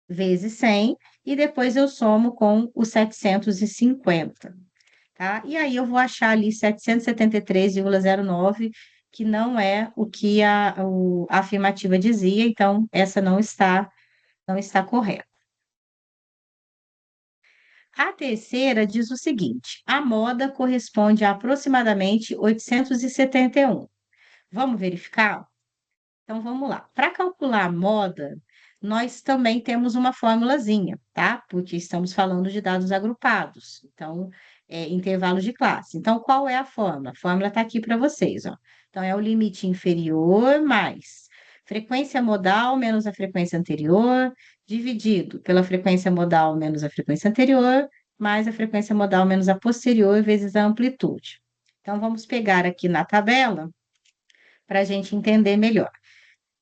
vezes 100, e depois eu somo com o 750, tá? E aí eu vou achar ali 773,09, que não é o que a afirmativa dizia, então essa não está correta. A terceira diz o seguinte: a moda corresponde a aproximadamente 871. Vamos verificar? Então vamos lá. Para calcular a moda, nós também temos uma formulazinha, tá? Porque estamos falando de dados agrupados. Então, intervalos de classe. Então, qual é a fórmula? A fórmula está aqui para vocês, ó. Então, é o limite inferior mais frequência modal menos a frequência anterior, dividido pela frequência modal menos a frequência anterior, mais a frequência modal menos a posterior, vezes a amplitude. Então, vamos pegar aqui na tabela para a gente entender melhor.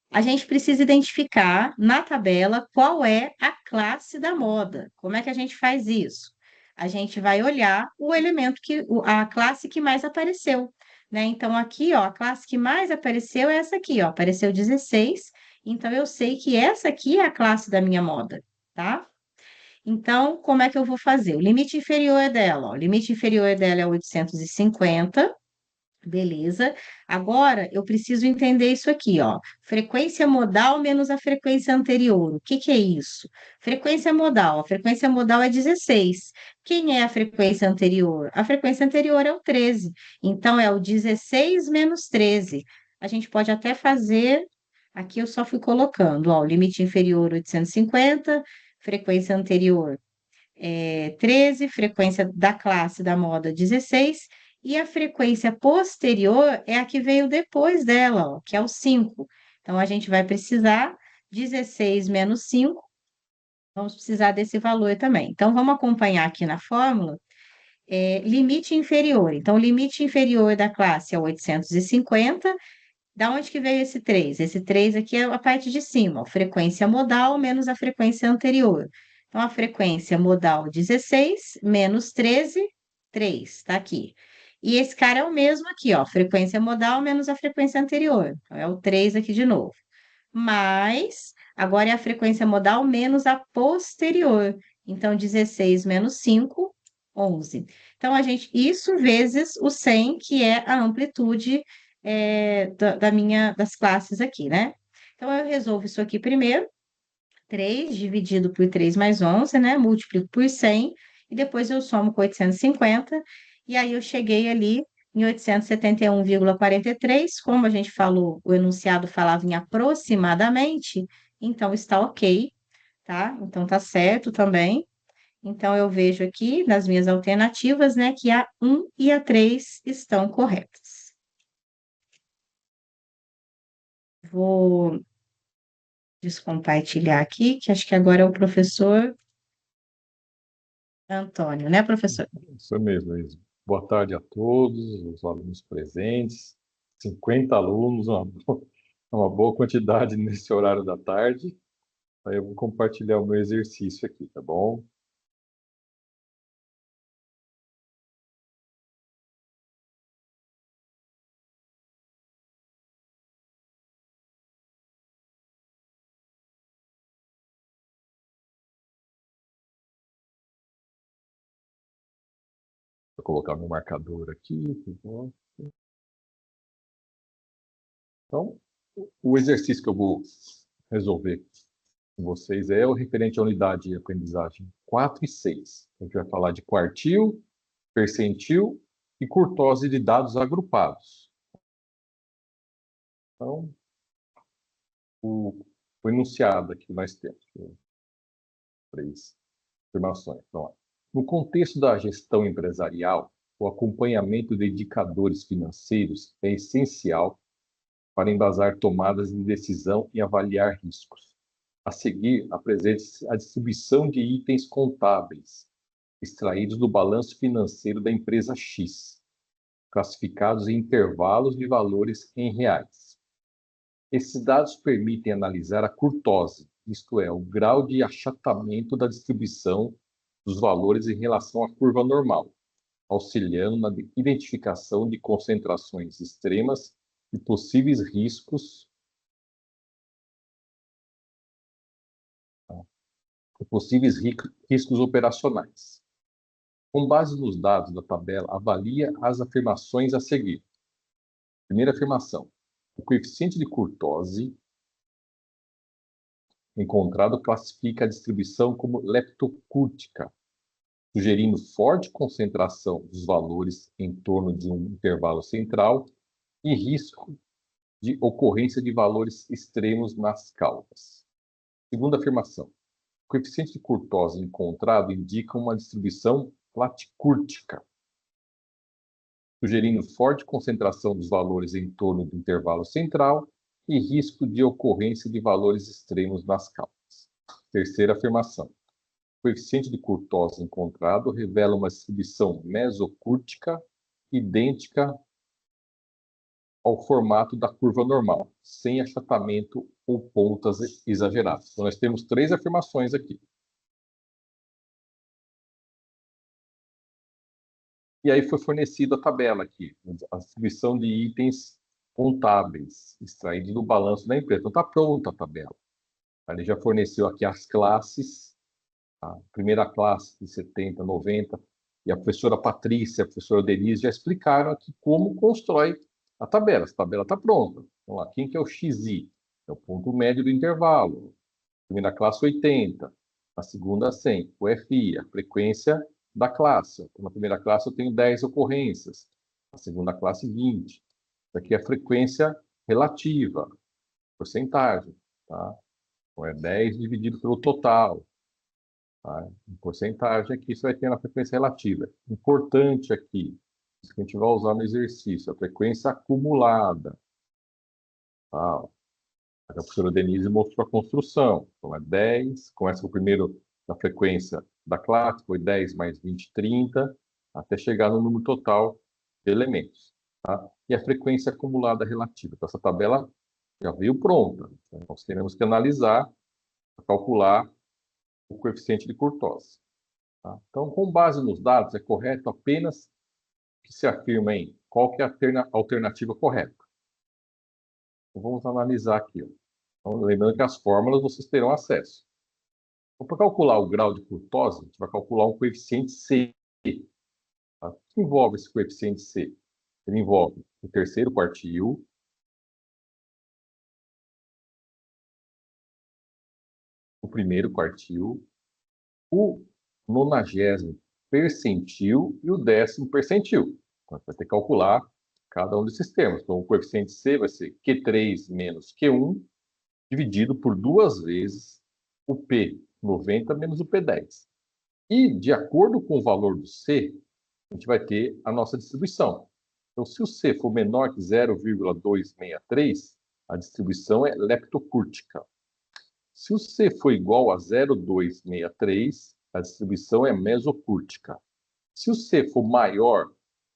A gente precisa identificar na tabela qual é a classe da moda. Como é que a gente faz isso? A gente vai olhar o elemento a classe que mais apareceu, né? Então, aqui, ó, a classe que mais apareceu é essa aqui, ó, apareceu 16. Então, eu sei que essa aqui é a classe da minha moda, tá? Então, como é que eu vou fazer? O limite inferior dela, ó, o limite inferior dela é 850, beleza. Agora, eu preciso entender isso aqui, ó. Frequência modal menos a frequência anterior. O que que é isso? Frequência modal. A frequência modal é 16. Quem é a frequência anterior? A frequência anterior é o 13. Então, é o 16 menos 13. A gente pode até fazer. Aqui eu só fui colocando, ó, o limite inferior 850, frequência anterior 13, frequência da classe da moda 16, e a frequência posterior é a que veio depois dela, ó, que é o 5. Então, a gente vai precisar 16 menos 5, vamos precisar desse valor também. Então, vamos acompanhar aqui na fórmula, limite inferior. Então, o limite inferior da classe é 850. Da onde que veio esse 3? Esse 3 aqui é a parte de cima, ó, frequência modal menos a frequência anterior. Então, a frequência modal 16 menos 13, 3, tá aqui. E esse cara é o mesmo aqui, ó, frequência modal menos a frequência anterior. Então, é o 3 aqui de novo. Mas, agora é a frequência modal menos a posterior. Então, 16 menos 5, 11. Então, isso vezes o 100, que é a amplitude das classes aqui, né? Então, eu resolvo isso aqui primeiro, 3 dividido por 3 mais 11, né? Múltiplo por 100, e depois eu somo com 850, e aí eu cheguei ali em 871,43, como a gente falou, o enunciado falava em aproximadamente, então está ok, tá? Então tá certo também. Então eu vejo aqui nas minhas alternativas, né, que a 1 e a 3 estão corretas. Vou descompartilhar aqui, que acho que agora é o professor Antônio, né, professor? Isso mesmo, Isa. Boa tarde a todos, os alunos presentes. 50 alunos, uma boa quantidade nesse horário da tarde. Aí eu vou compartilhar o meu exercício aqui, tá bom? Vou colocar meu marcador aqui, tá bom? Então, o exercício que eu vou resolver com vocês é o referente à unidade de aprendizagem 4 e 6. A gente vai falar de quartil, percentil e curtose de dados agrupados. Então, o enunciado aqui que nós temos, três afirmações. Então, ó, no contexto da gestão empresarial, o acompanhamento de indicadores financeiros é essencial para embasar tomadas de decisão e avaliar riscos. A seguir, apresente-se a distribuição de itens contábeis extraídos do balanço financeiro da empresa X, classificados em intervalos de valores em reais. Esses dados permitem analisar a curtose, isto é, o grau de achatamento da distribuição dos valores em relação à curva normal, auxiliando na identificação de concentrações extremas e possíveis riscos riscos operacionais. Com base nos dados da tabela, avalia as afirmações a seguir. Primeira afirmação: o coeficiente de curtose encontrado classifica a distribuição como leptocúrtica, sugerindo forte concentração dos valores em torno de um intervalo central e risco de ocorrência de valores extremos nas causas. Segunda afirmação: o coeficiente de curtose encontrado indica uma distribuição platicúrtica, sugerindo forte concentração dos valores em torno do intervalo central e risco de ocorrência de valores extremos nas causas. Terceira afirmação: o coeficiente de curtose encontrado revela uma distribuição mesocúrtica idêntica ao formato da curva normal, sem achatamento ou pontas exageradas. Então, nós temos três afirmações aqui. E aí foi fornecida a tabela aqui, a distribuição de itens contábeis extraídos do balanço da empresa. Então, está pronta a tabela. Ele já forneceu aqui as classes, A primeira classe de 70, 90, e a professora Patrícia, a professora Denise já explicaram aqui como constrói a tabela. Essa tabela está pronta. Vamos lá, quem que é o XI? É o ponto médio do intervalo. Primeira classe 80, a segunda 100. O FI, a frequência da classe. Na primeira classe eu tenho 10 ocorrências, na segunda classe 20. Isso aqui é a frequência relativa, porcentagem. Tá? Então é 10 dividido pelo total. Tá? Em porcentagem aqui, você vai ter na frequência relativa. Importante aqui, isso que a gente vai usar no exercício, a frequência acumulada. Tá? A professora Denise mostrou a construção. Então, é 10, começa com o primeiro da frequência da classe, foi 10 mais 20, 30, até chegar no número total de elementos. Tá? E a frequência acumulada relativa. Então, essa tabela já veio pronta. Então, nós teremos que analisar para calcular o coeficiente de kurtosa. Tá? Então, com base nos dados, é correto apenas que se afirma em qual que é a alternativa correta. Então, vamos analisar aqui. Ó. Então, lembrando que as fórmulas vocês terão acesso. Então, para calcular o grau de kurtosa, a gente vai calcular um coeficiente C. Tá? O que envolve esse coeficiente C? Ele envolve o terceiro quartil, o primeiro quartil, o 90º percentil e o 10º percentil. Então, você vai ter que calcular cada um desses termos. Então, o coeficiente C vai ser Q3 menos Q1, dividido por 2 vezes o P90 menos o P10. E, de acordo com o valor do C, a gente vai ter a nossa distribuição. Então, se o C for menor que 0,263, a distribuição é leptocúrtica. Se o C for igual a 0,263, a distribuição é mesocúrtica. Se o C for maior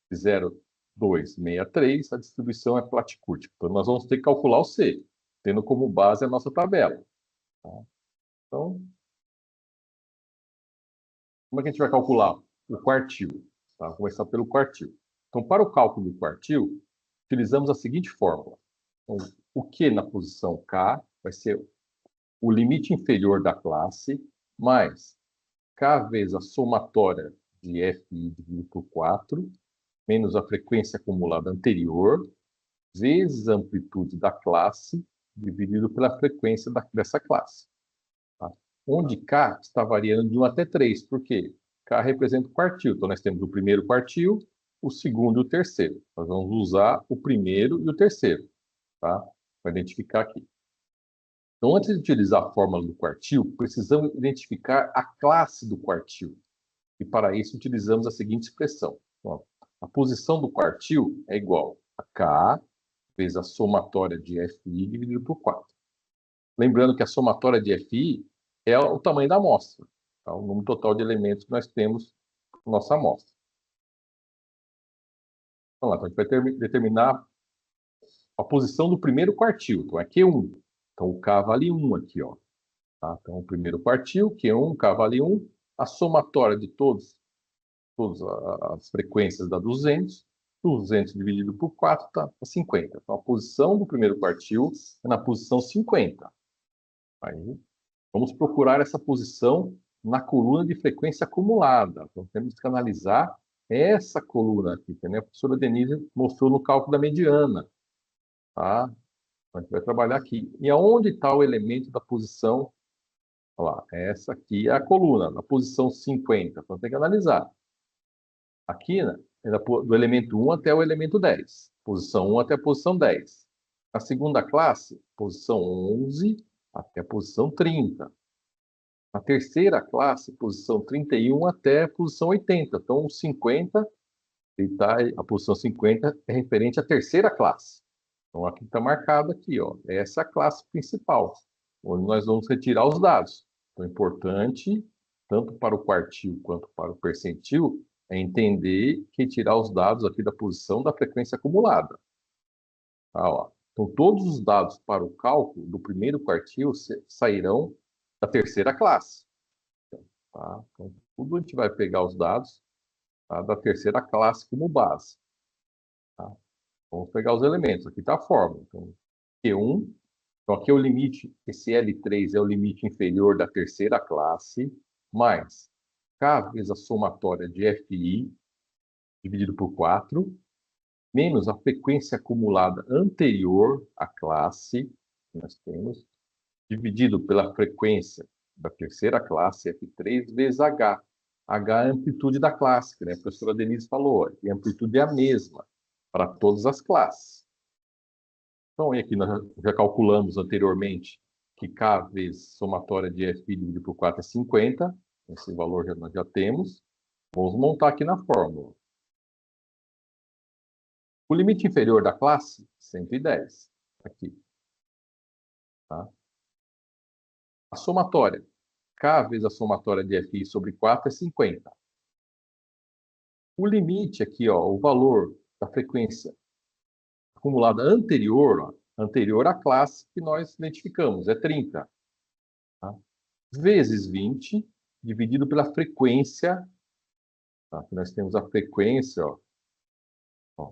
que 0,263, a distribuição é platicúrtica. Então, nós vamos ter que calcular o C, tendo como base a nossa tabela. Tá? Então, como é que a gente vai calcular o quartil? Tá? Vamos começar pelo quartil. Então, para o cálculo do quartil, utilizamos a seguinte fórmula. Então, o Q na posição K vai ser o limite inferior da classe mais K vezes a somatória de FI dividido por 4, menos a frequência acumulada anterior, vezes a amplitude da classe, dividido pela frequência dessa classe. Tá? Onde K está variando de 1 até 3. Por quê? K representa o quartil. Então, nós temos o primeiro quartil, o segundo e o terceiro. Nós vamos usar o primeiro e o terceiro, tá? Para identificar aqui. Então, antes de utilizar a fórmula do quartil, precisamos identificar a classe do quartil. E, para isso, utilizamos a seguinte expressão. Então, a posição do quartil é igual a K vezes a somatória de FI dividido por 4. Lembrando que a somatória de FI é o tamanho da amostra, tá? O número total de elementos que nós temos na nossa amostra. Então, a gente vai determinar a posição do primeiro quartil. Então, é Q1. Então, o K vale 1 aqui, ó. Tá? Então, o primeiro quartil, Q1, K vale 1. A somatória de todas as frequências dá 200. 200 dividido por 4 dá 50. Então, a posição do primeiro quartil é na posição 50. Aí, vamos procurar essa posição na coluna de frequência acumulada. Então, temos que analisar essa coluna aqui, que a professora Denise mostrou no cálculo da mediana. Tá? A gente vai trabalhar aqui. E aonde está o elemento da posição? Olha lá, essa aqui é a coluna, na posição 50. Então, tem que analisar. Aqui, né, é do elemento 1 até o elemento 10. Posição 1 até a posição 10. A segunda classe, posição 11 até a posição 30. A terceira classe, posição 31 até a posição 80. Então, o 50, a posição 50 é referente à terceira classe. Então, aqui está marcado aqui, ó. Essa é a classe principal, onde nós vamos retirar os dados. Então, é importante, tanto para o quartil quanto para o percentil, é entender que retirar os dados aqui da posição da frequência acumulada. Tá, ó. Então, todos os dados para o cálculo do primeiro quartil sairão da terceira classe. Tá? Então, tudo a gente vai pegar os dados, tá, da terceira classe como base. Tá? Vamos pegar os elementos. Aqui está a fórmula. Então, Q1. Então, aqui é o limite, esse L3 é o limite inferior da terceira classe, mais K vezes a somatória de FI dividido por 4, menos a frequência acumulada anterior à classe, que nós temos, dividido pela frequência da terceira classe, F3, vezes H. H é a amplitude da classe, né? A professora Denise falou, e a amplitude é a mesma para todas as classes. Então, aqui nós já calculamos anteriormente que K vezes somatória de F dividido por 4 é 50. Esse valor nós já temos. Vamos montar aqui na fórmula. O limite inferior da classe, 110. Aqui. Tá? A somatória. K vezes a somatória de Fi sobre 4 é 50. O limite aqui, ó, o valor da frequência acumulada anterior, ó, anterior à classe que nós identificamos, é 30. Tá? Vezes 20, dividido pela frequência. Tá? Aqui nós temos a frequência, ó,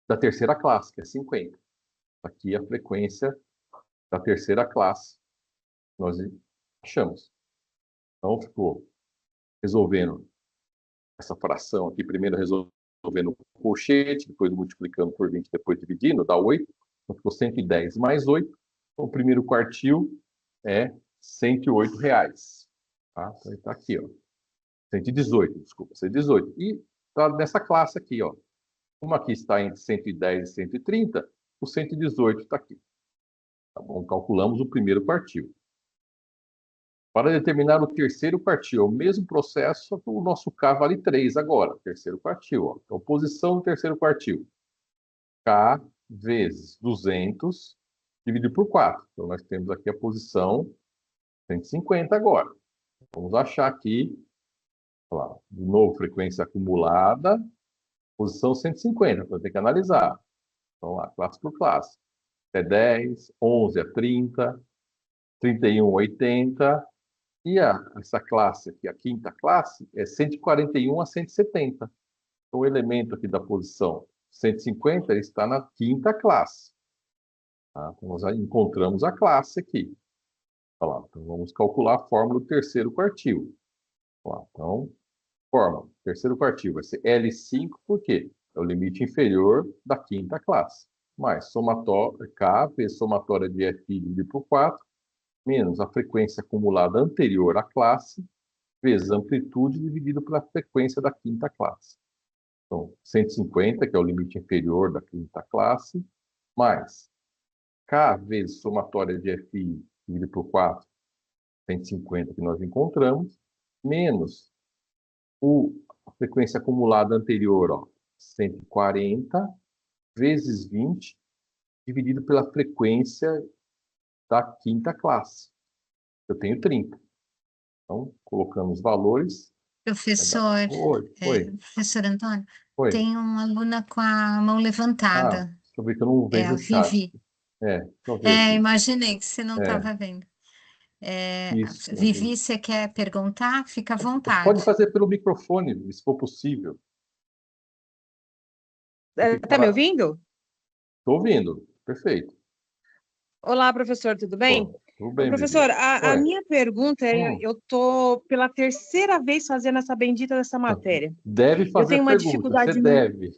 da terceira classe, que é 50. Aqui a frequência da terceira classe nós achamos. Então, ficou resolvendo essa fração aqui, primeiro resolvendo o colchete, depois multiplicando por 20, depois dividindo, dá 8. Então, ficou 110 mais 8. Então, o primeiro quartil é R$108. Tá? Então, está aqui, ó. 118, desculpa, 118. E está nessa classe aqui, ó. Como aqui está entre 110 e 130, o 118 está aqui. Tá bom? Calculamos o primeiro quartil. Para determinar o terceiro quartil, o mesmo processo, só que o nosso K vale 3 agora, terceiro quartil. Ó. Então, posição do terceiro quartil. K vezes 200 dividido por 4. Então, nós temos aqui a posição 150 agora. Vamos achar aqui, lá, de novo, frequência acumulada, posição 150. Então, tem que analisar. Então, lá, classe por classe. É 10, 11 é 30, 31 80. E essa classe aqui, a quinta classe, é 141 a 170. Então, o elemento aqui da posição 150 ele está na quinta classe. Tá? Então, nós já encontramos a classe aqui. Olha lá, então, vamos calcular a fórmula do terceiro quartil. Olha lá, então, fórmula, terceiro quartil vai ser L5, por quê? É o limite inferior da quinta classe. Mais somatória, K vezes somatória de Fi dividido por 4, menos a frequência acumulada anterior à classe, vezes a amplitude dividido pela frequência da quinta classe. Então, 150, que é o limite inferior da quinta classe, mais K vezes somatória de Fi dividido por 4, 150 que nós encontramos, menos a frequência acumulada anterior, ó, 140, vezes 20, dividido pela frequência da quinta classe. Eu tenho 30. Então, colocando os valores. Professor, professor Antônio, Oi. tem uma aluna com a mão levantada. Deixa eu ver que eu não É vejo a o chat. Vivi. Deixa eu ver aqui. Imaginei que você não estava vendo. Isso, Vivi, você quer perguntar? Fica à vontade. pode fazer pelo microfone, se for possível. Está me ouvindo? Estou ouvindo, perfeito. Olá, professor, tudo bem? Tudo bem, professor, Vivi. a minha pergunta é, eu estou pela terceira vez fazendo essa bendita dessa matéria. Deve fazer eu tenho a uma pergunta, dificuldade você deve.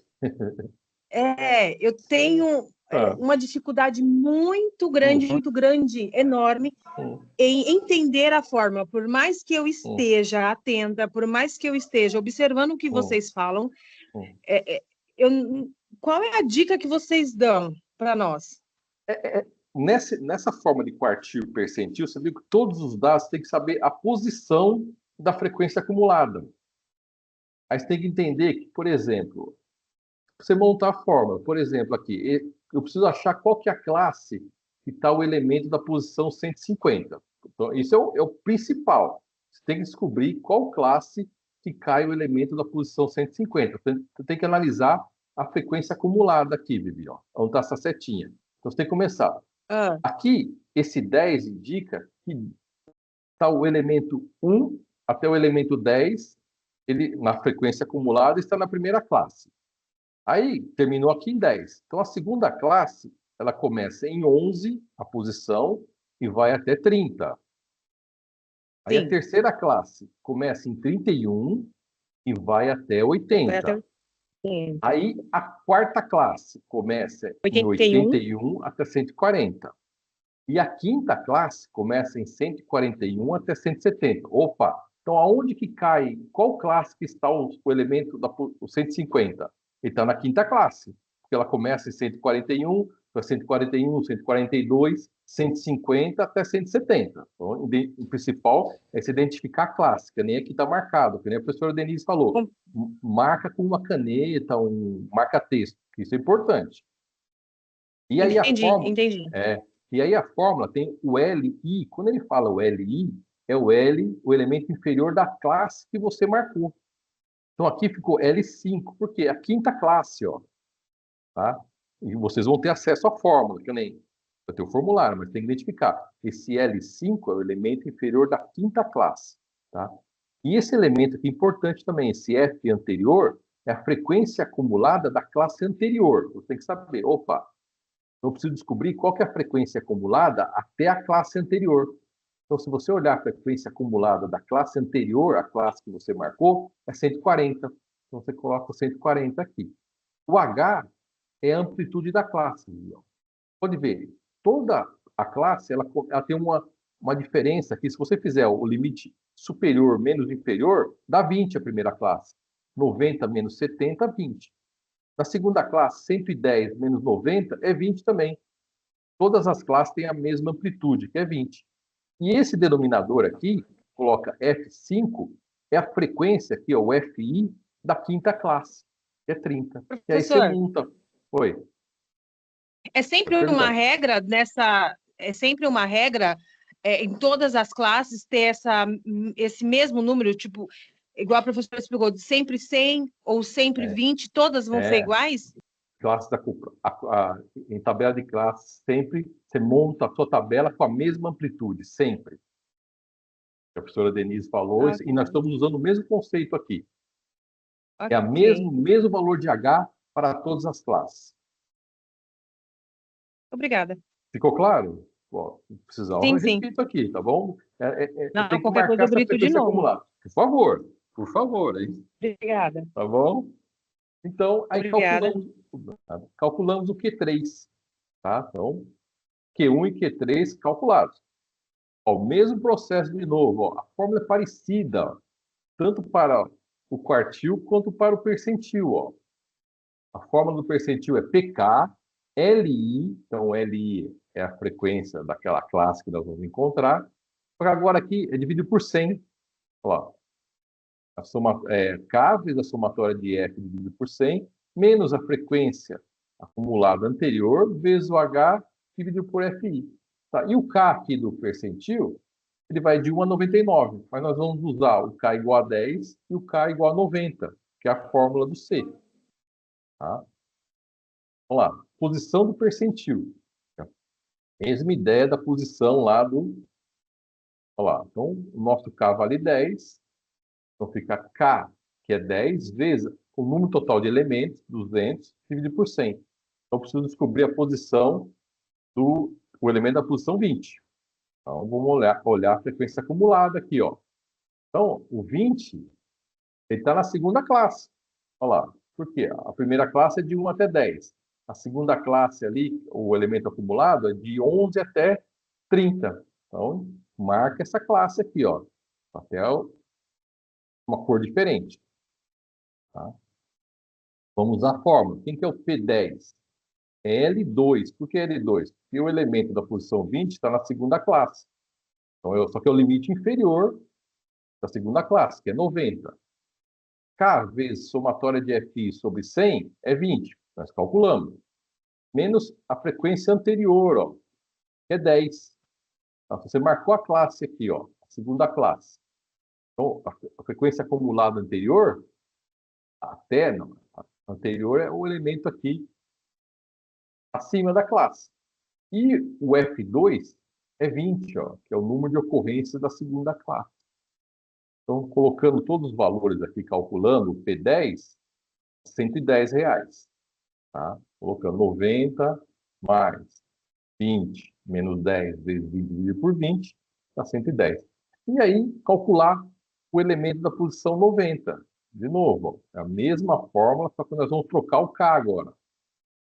Eu tenho uma dificuldade muito grande, enorme, em entender a fórmula. Por mais que eu esteja atenta, por mais que eu esteja observando o que vocês falam, qual é a dica que vocês dão para nós? Nessa forma de quartil percentil, você viu que todos os dados têm que saber a posição da frequência acumulada. Aí você tem que entender que, por exemplo, você montar a fórmula, por exemplo, aqui, eu preciso achar qual que é a classe que está o elemento da posição 150. Então, isso é o principal. Você tem que descobrir qual classe que cai o elemento da posição 150. Você tem que analisar a frequência acumulada aqui, Vivi, ó, onde está essa setinha. Então, você tem que começar. Aqui, esse 10 indica que está o elemento 1 até o elemento 10, ele, na frequência acumulada, está na primeira classe. Aí, terminou aqui em 10. Então, a segunda classe, ela começa em 11, a posição, e vai até 30. Aí a Sim. terceira classe começa em 31 e vai até 80. Vai até 80. Aí a quarta classe começa em 81. 81 até 140. E a quinta classe começa em 141 até 170. Opa! Então, aonde que cai? Qual classe que está o elemento o 150? Ele está na quinta classe, porque ela começa em 141, para 141, 142, 150 até 170. Então, o principal é se identificar a classe, que nem aqui está marcado, que nem a professora Denise falou. Marca com uma caneta, um marca-texto, que isso é importante. E aí Entendi. E aí a fórmula tem o LI. Quando ele fala o LI, é o L, o elemento inferior da classe que você marcou. Então aqui ficou L5, porque é a quinta classe, ó. Tá? E vocês vão ter acesso à fórmula, que eu nem vai ter o formulário, mas tem que identificar. Esse L5 é o elemento inferior da quinta classe, tá? E esse elemento aqui é importante também, esse F anterior é a frequência acumulada da classe anterior. Você tem que saber, opa, eu preciso descobrir qual que é a frequência acumulada até a classe anterior. Então, se você olhar a frequência acumulada da classe anterior, a classe que você marcou, é 140. Então, você coloca o 140 aqui. O H é a amplitude da classe. Pode ver, toda a classe ela tem uma diferença aqui. Se você fizer o limite superior menos inferior, dá 20 a primeira classe. 90 menos 70, 20. Na segunda classe, 110 menos 90 é 20 também. Todas as classes têm a mesma amplitude, que é 20. E esse denominador aqui, coloca F5, é a frequência aqui, ó, o FI, da quinta classe, que é 30. E aí você Professor, monta. Oi. é sempre Pode uma perguntar. regra em todas as classes ter esse mesmo número, tipo, igual a professora explicou, de sempre 100 ou sempre 20, todas vão ser É, iguais? classe em tabela de classe, sempre você monta a sua tabela com a mesma amplitude, sempre. A professora Denise falou, Ah, e nós estamos usando o mesmo conceito aqui. É o ok. mesmo valor de H para todas as classes. Obrigada. Ficou claro? Bom, precisava, eu Sim. repito aqui, tá bom? Eu Não, tenho que qualquer coisa marcar eu essa grito de frequência novo. acumulada. Por favor, hein? Obrigada. Tá bom? Então, aí Obrigada. calculamos o Q3, tá? Então, Q1 e Q3 calculados. Ó, o mesmo processo de novo, ó, a fórmula é parecida, ó, tanto para o quartil quanto para o percentil, ó. A fórmula do percentil é PK, LI, então LI é a frequência daquela classe que nós vamos encontrar. Agora aqui é dividido por 100. Ó, K vezes a somatória de F dividido por 100, menos a frequência acumulada anterior, vezes o H dividido por FI. Tá? E o K aqui do percentil, ele vai de 1 a 99, mas nós vamos usar o K igual a 10 e o K igual a 90, que é a fórmula do C. Tá? Vamos lá, posição do percentil. Mesma ideia da posição lá do... Olha lá, então o nosso K vale 10, então fica K, que é 10, vezes o número total de elementos, 200, dividido por 100. Então, preciso descobrir a posição o elemento da posição 20. Então, vamos olhar a frequência acumulada aqui, ó. Então, o 20, ele está na segunda classe. Olha lá, por quê? A primeira classe é de 1 até 10. A segunda classe ali, o elemento acumulado, é de 11 até 30. Então, marca essa classe aqui, ó. Até uma cor diferente. Tá? Vamos usar a fórmula. Quem que é o P10? É L2. Por que L2? Porque o elemento da posição 20 está na segunda classe. Então, só que é o limite inferior da segunda classe, que é 90. K vezes somatória de FI sobre 100 é 20. Nós calculamos. Menos a frequência anterior, ó, que é 10. Então, você marcou a classe aqui, ó, a segunda classe. Então, a frequência acumulada anterior, não, a anterior é o elemento aqui acima da classe. E o F2 é 20, ó, que é o número de ocorrências da segunda classe. Então, colocando todos os valores aqui, calculando o P10, R$ 110. Tá? Colocando 90 mais 20 menos 10 vezes 20 dividido por 20, dá 110. E aí, calcular o elemento da posição 90. De novo, ó, é a mesma fórmula, só que nós vamos trocar o K agora.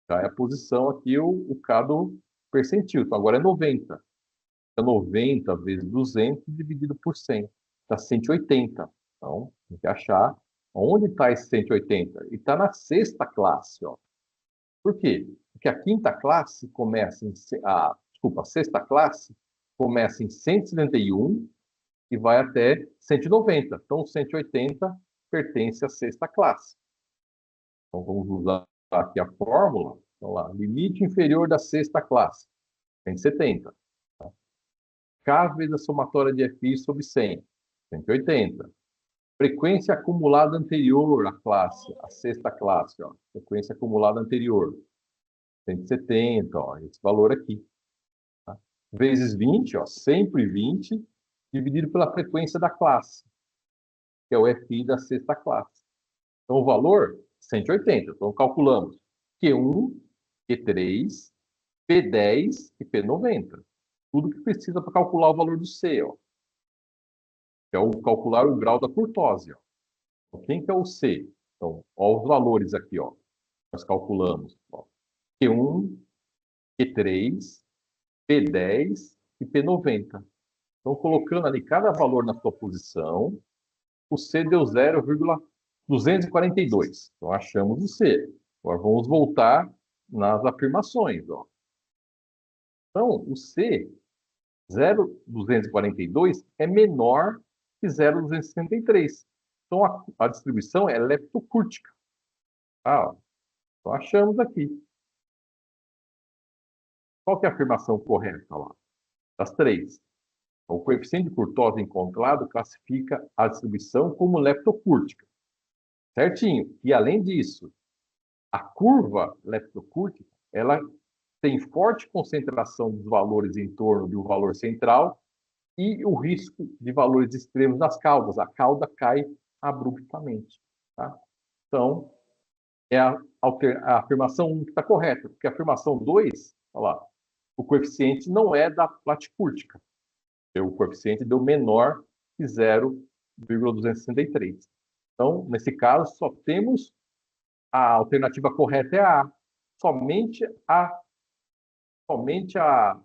Tá? É a posição aqui, o K do percentil. Então, agora é 90. Então, 90 vezes 200 dividido por 100. Dá 180. Então, tem que achar onde está esse 180. E está na sexta classe. Ó. Por quê? Porque a quinta classe começa em... a sexta classe começa em 171 e vai até 190. Então, 180 pertence à sexta classe. Então, vamos usar aqui a fórmula. Então, lá, limite inferior da sexta classe, 170. Tá? K vezes a somatória de FI sobre 100, 180. Frequência acumulada anterior à classe, a sexta classe. Ó. Frequência acumulada anterior, 170, ó, esse valor aqui. Tá? Vezes 20, ó, sempre 20, dividido pela frequência da classe, que é o FI da sexta classe. Então, o valor, 180. Então, calculamos Q1, Q3, P10 e P90. Tudo que precisa para calcular o valor do C, ó. Que é calcular o grau da curtose. Ó. Então, quem que é o C? Então, ó, os valores aqui, ó. Nós calculamos ó. Q1, Q3, P10 e P90. Então, colocando ali cada valor na sua posição, o C deu 0,242. Então, achamos o C. Agora, vamos voltar nas afirmações. Ó. Então, o C, 0,242, é menor que 0,263. Então, a distribuição é leptocúrtica. Ah, ó. Então, achamos aqui. Qual que é a afirmação correta lá? Das três. O coeficiente de curtose encontrado classifica a distribuição como leptocúrtica. Certinho. E, além disso, a curva leptocúrtica, ela tem forte concentração dos valores em torno de um valor central e o risco de valores extremos nas caudas. A cauda cai abruptamente. Tá? Então, é a afirmação 1 que está correta, porque a afirmação 2, olha lá, o coeficiente não é da platicúrtica. O coeficiente deu menor que 0,263. Então, nesse caso, só temos a alternativa correta é a A. Somente a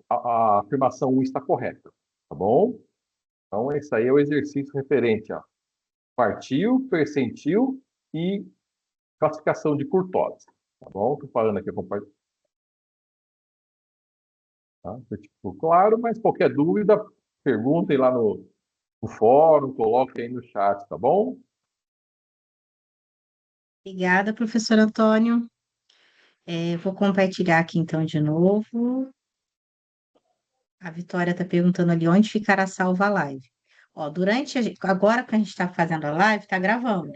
afirmação 1 está correta. Tá bom? Então, esse aí é o exercício referente a quartil, percentil e classificação de curtose. Tá bom? Estou falando aqui a compartilhar. Tá? Ficou claro, mas qualquer dúvida, perguntem lá no fórum, coloquem aí no chat, tá bom? Obrigada, professor Antônio. Vou compartilhar aqui então de novo. A Vitória está perguntando ali onde ficará salva a live. Ó, agora que a gente está fazendo a live, está gravando.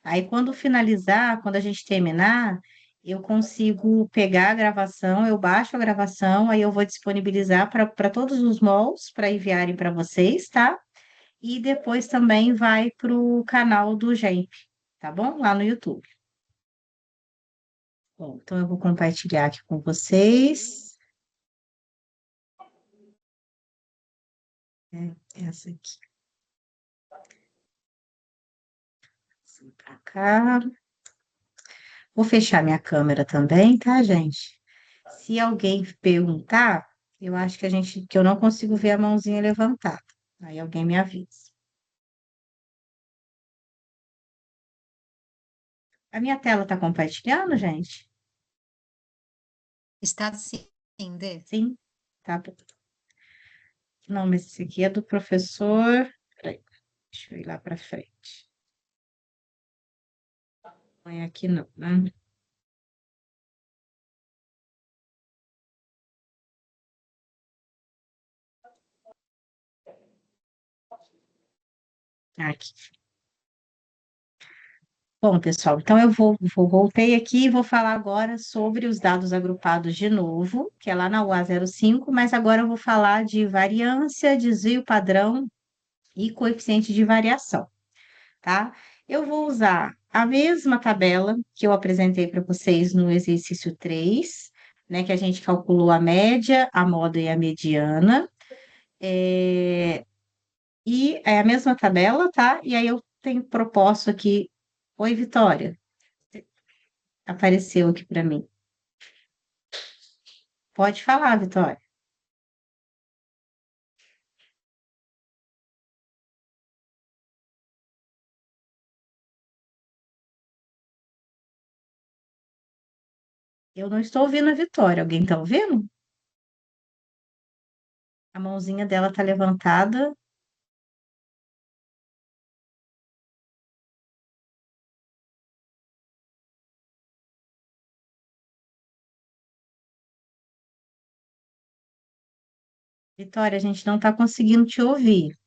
Aí quando finalizar, quando a gente terminar, eu consigo pegar a gravação, eu baixo a gravação, aí eu vou disponibilizar para todos os malls para enviarem para vocês, tá? E depois também vai para o canal do GEMP, tá bom? Lá no YouTube. Bom, então eu vou compartilhar aqui com vocês. Essa aqui. Assim pra cá. Vou fechar minha câmera também, tá, gente? Se alguém perguntar, eu acho que eu não consigo ver a mãozinha levantada. Aí alguém me avisa. A minha tela está compartilhando, gente? Está sim, Dê. Sim? Tá bom. Não, mas esse aqui é do professor. Peraí, deixa eu ir lá para frente. Põe aqui não, né? Aqui. Bom, pessoal, então voltei aqui e vou falar agora sobre os dados agrupados de novo, que é lá na UA05, mas agora eu vou falar de variância, desvio padrão e coeficiente de variação, tá? Eu vou usar a mesma tabela que eu apresentei para vocês no exercício 3, né? Que a gente calculou a média, a moda e a mediana. É, e é a mesma tabela, tá? E aí eu tenho proposto aqui. Oi, Vitória. Apareceu aqui para mim. Pode falar, Vitória. Eu não estou ouvindo a Vitória. Alguém está ouvindo? A mãozinha dela está levantada. Vitória, a gente não está conseguindo te ouvir.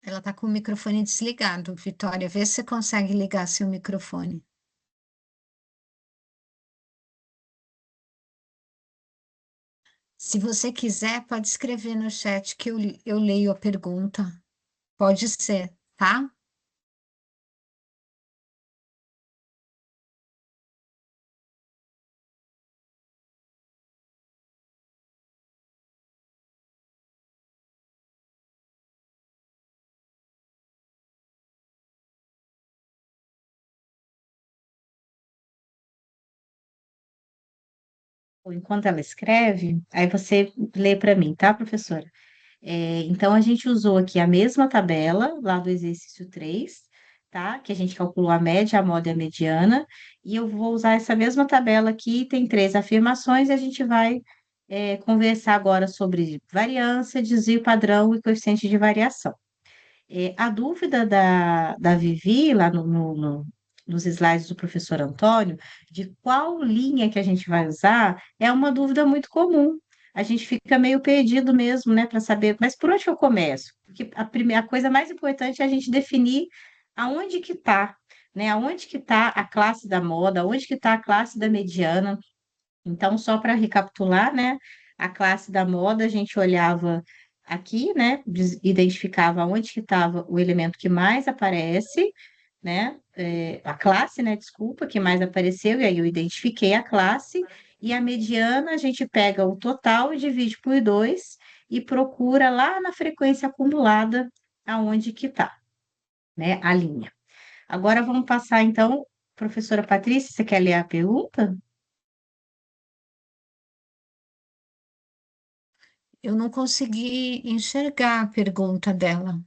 Ela está com o microfone desligado. Vitória, vê se você consegue ligar seu microfone. Se você quiser, pode escrever no chat que eu leio a pergunta. Pode ser, tá? Enquanto ela escreve, aí você lê para mim, tá, professora? Então, a gente usou aqui a mesma tabela lá do exercício 3, tá? Que a gente calculou a média, a moda e a mediana. E eu vou usar essa mesma tabela aqui, tem três afirmações, e a gente vai conversar agora sobre variância, desvio padrão e coeficiente de variação. A dúvida da Vivi, lá nos slides do professor Antônio, de qual linha que a gente vai usar, é uma dúvida muito comum. A gente fica meio perdido mesmo, né, para saber, mas por onde eu começo? Porque a coisa mais importante é a gente definir aonde que está, né? Aonde que está a classe da moda, aonde que está a classe da mediana. Então, só para recapitular, né? A classe da moda, a gente olhava aqui, né? Identificava onde que estava o elemento que mais aparece, né? A classe, né? Desculpa, que mais apareceu, e aí eu identifiquei a classe, e a mediana a gente pega o total e divide por 2 e procura lá na frequência acumulada aonde que está, né? A linha. Agora vamos passar, então, professora Patrícia, você quer ler a pergunta? Eu não consegui enxergar a pergunta dela.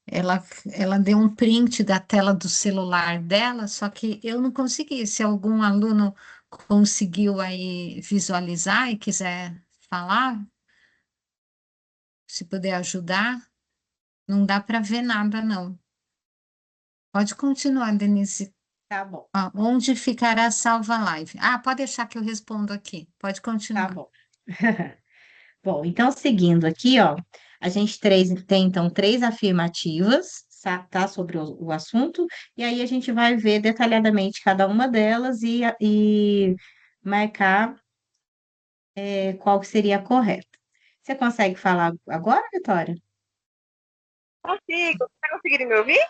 Ela deu um print da tela do celular dela, só que eu não consegui. Se algum aluno conseguiu aí visualizar e quiser falar, se puder ajudar, não dá para ver nada, não. Pode continuar, Denise. Tá bom. Onde ficará salva a live? Ah, pode deixar que eu respondo aqui. Pode Tá continuar. bom. Bom, então, seguindo aqui, ó, a gente tem, então, três afirmativas, tá, sobre o assunto, e aí a gente vai ver detalhadamente cada uma delas e marcar qual que seria a correta. Você consegue falar agora, Vitória? Consigo. Tá conseguindo me ouvir?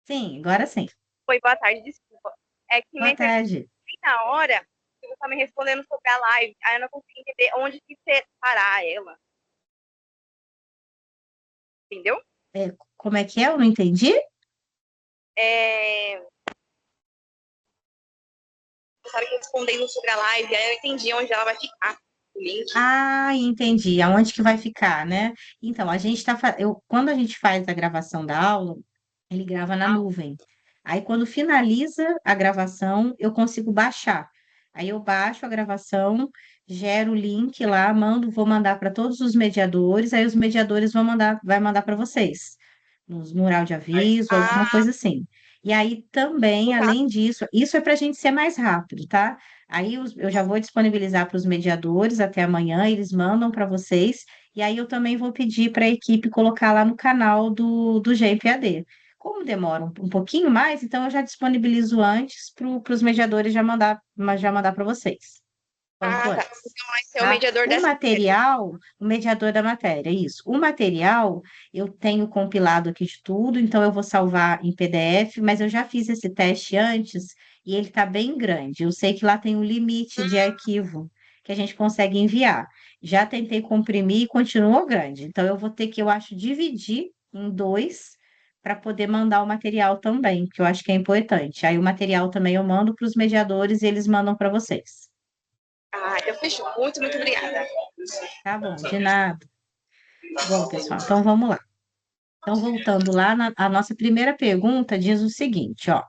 Sim, agora sim. Oi, boa tarde, desculpa. É que Boa minha internet tarde. na hora que você tá me respondendo sobre a live, aí eu não consegui entender onde que separar ela. Entendeu? Como é que é? Eu não entendi? É... Você estava respondendo sobre a live, aí eu entendi onde ela vai ficar, o link. Ah, entendi. Aonde que vai ficar, né? Então, quando a gente faz a gravação da aula, ele grava na nuvem. Aí, quando finaliza a gravação, eu consigo baixar. Aí, eu baixo a gravação, gero o link lá, vou mandar para todos os mediadores. Aí, os mediadores vai mandar para vocês, nos mural de aviso, alguma Ah, coisa assim. E aí, também, no caso, além disso, isso é para a gente ser mais rápido, tá? Aí, eu já vou disponibilizar para os mediadores até amanhã, eles mandam para vocês. E aí, eu também vou pedir para a equipe colocar lá no canal do GMPAD. Como demora um pouquinho mais, então eu já disponibilizo antes para os mediadores já mandar para vocês. quanto Ah, tá. antes. Então vai ser o Tá? mediador O dessa matéria. material, o mediador da matéria, isso. O material, eu tenho compilado aqui de tudo, então eu vou salvar em PDF, mas eu já fiz esse teste antes e ele está bem grande. Eu sei que lá tem um limite de arquivo que a gente consegue enviar. Já tentei comprimir e continuou grande. Então eu vou ter que, eu acho, dividir em dois para poder mandar o material também, que eu acho que é importante. Aí o material também eu mando para os mediadores e eles mandam para vocês. Ah, então fechou. Muito, muito obrigada. Tá bom, de nada. Bom, pessoal, então vamos lá. Então, voltando lá, a nossa primeira pergunta diz o seguinte, ó,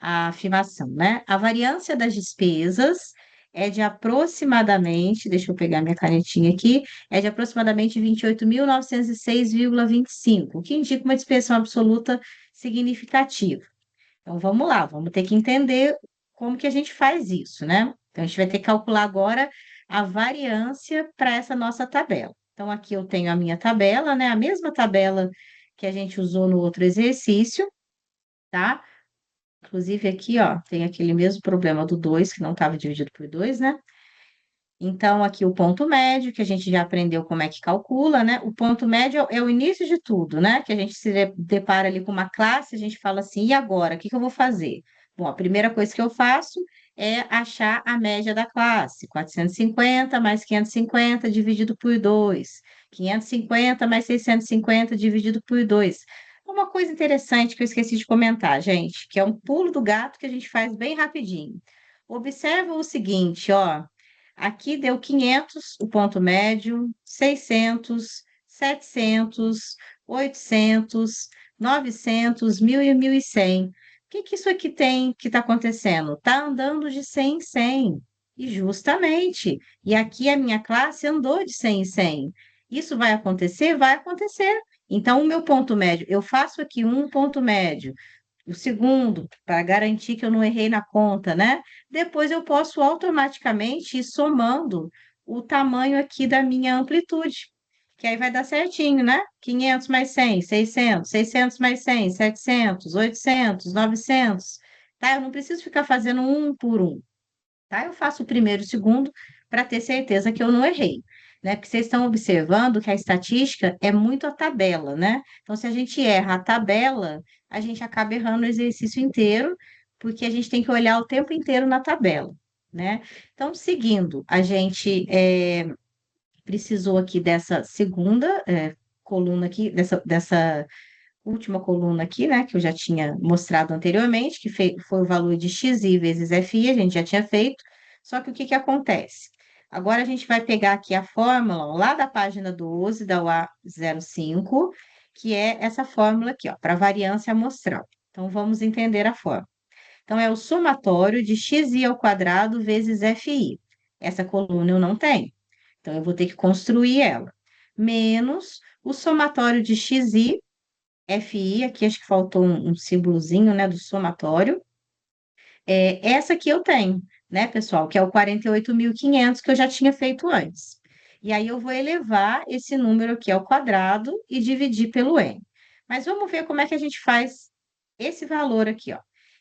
a afirmação, né? A variância das despesas é de aproximadamente, deixa eu pegar minha canetinha aqui, é de aproximadamente 28.906,25, o que indica uma dispersão absoluta significativa. Então, vamos lá, vamos ter que entender como que a gente faz isso, né? Então, a gente vai ter que calcular agora a variância para essa nossa tabela. Então, aqui eu tenho a minha tabela, né? A mesma tabela que a gente usou no outro exercício, tá? Inclusive aqui, ó, tem aquele mesmo problema do 2, que não estava dividido por 2, né? Então, aqui o ponto médio, que a gente já aprendeu como é que calcula, né? O ponto médio é o início de tudo, né? Que a gente se depara ali com uma classe, a gente fala assim, e agora? O que que eu vou fazer? Bom, a primeira coisa que eu faço é achar a média da classe. 450 mais 550 dividido por 2. 550 mais 650 dividido por 2. Uma coisa interessante que eu esqueci de comentar, gente, que é um pulo do gato que a gente faz bem rapidinho. Observa o seguinte, ó. Aqui deu 500, o ponto médio, 600, 700, 800, 900, 1.000 e 1.100. O que que isso aqui tem que está acontecendo? Está andando de 100 em 100. E justamente. E aqui a minha classe andou de 100 em 100. Isso vai acontecer? Vai acontecer. Então, o meu ponto médio, eu faço aqui um ponto médio, o segundo, para garantir que eu não errei na conta, né? Depois eu posso automaticamente ir somando o tamanho aqui da minha amplitude, que aí vai dar certinho, né? 500 mais 100, 600, 600 mais 100, 700, 800, 900, tá? Eu não preciso ficar fazendo um por um, tá? Eu faço o primeiro e o segundo para ter certeza que eu não errei, né? Porque vocês estão observando que a estatística é muito a tabela, né? Então, se a gente erra a tabela, a gente acaba errando o exercício inteiro, porque a gente tem que olhar o tempo inteiro na tabela, né? Então, seguindo, a gente precisou aqui dessa segunda coluna aqui, dessa última coluna aqui, né, que eu já tinha mostrado anteriormente, que foi o valor de xi vezes fi, a gente já tinha feito, só que o que que acontece? Agora a gente vai pegar aqui a fórmula, ó, lá da página 12 da UA05, que é essa fórmula aqui, ó, para variância amostral. Então, vamos entender a fórmula. Então, é o somatório de xi ao quadrado vezes fi. Essa coluna eu não tenho, então eu vou ter que construir ela. Menos o somatório de xi FI, aqui acho que faltou um símbolozinho, né, do somatório. Essa aqui eu tenho, né, pessoal, que é o 48.500 que eu já tinha feito antes. E aí eu vou elevar esse número aqui ao quadrado e dividir pelo n. Mas vamos ver como é que a gente faz esse valor aqui, ó.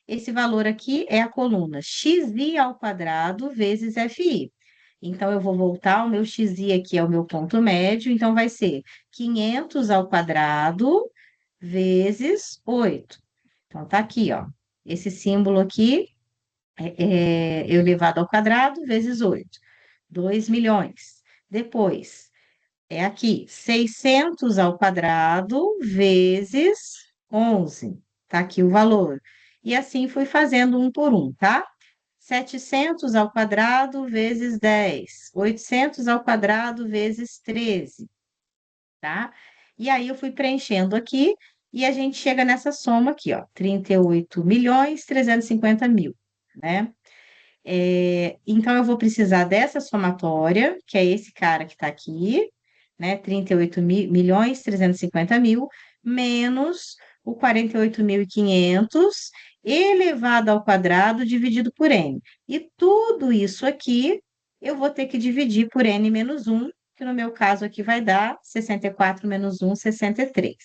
Esse valor aqui é a coluna xi ao quadrado vezes fi. Então, eu vou voltar, o meu xi aqui é o meu ponto médio, então vai ser 500 ao quadrado vezes 8. Então, tá aqui, ó. Esse símbolo aqui é elevado ao quadrado vezes 8. 2 milhões. Depois, é aqui, 600 ao quadrado vezes 11. Tá aqui o valor. E assim fui fazendo um por um, tá? 700 ao quadrado vezes 10. 800 ao quadrado vezes 13, tá? E aí eu fui preenchendo aqui e a gente chega nessa soma aqui, ó, 38.350.000, né? Então eu vou precisar dessa somatória, que é esse cara que está aqui, né? 38.350.000, menos o 48.500 elevado ao quadrado dividido por n. E tudo isso aqui eu vou ter que dividir por n menos 1, que no meu caso aqui vai dar 64 menos 1, 63.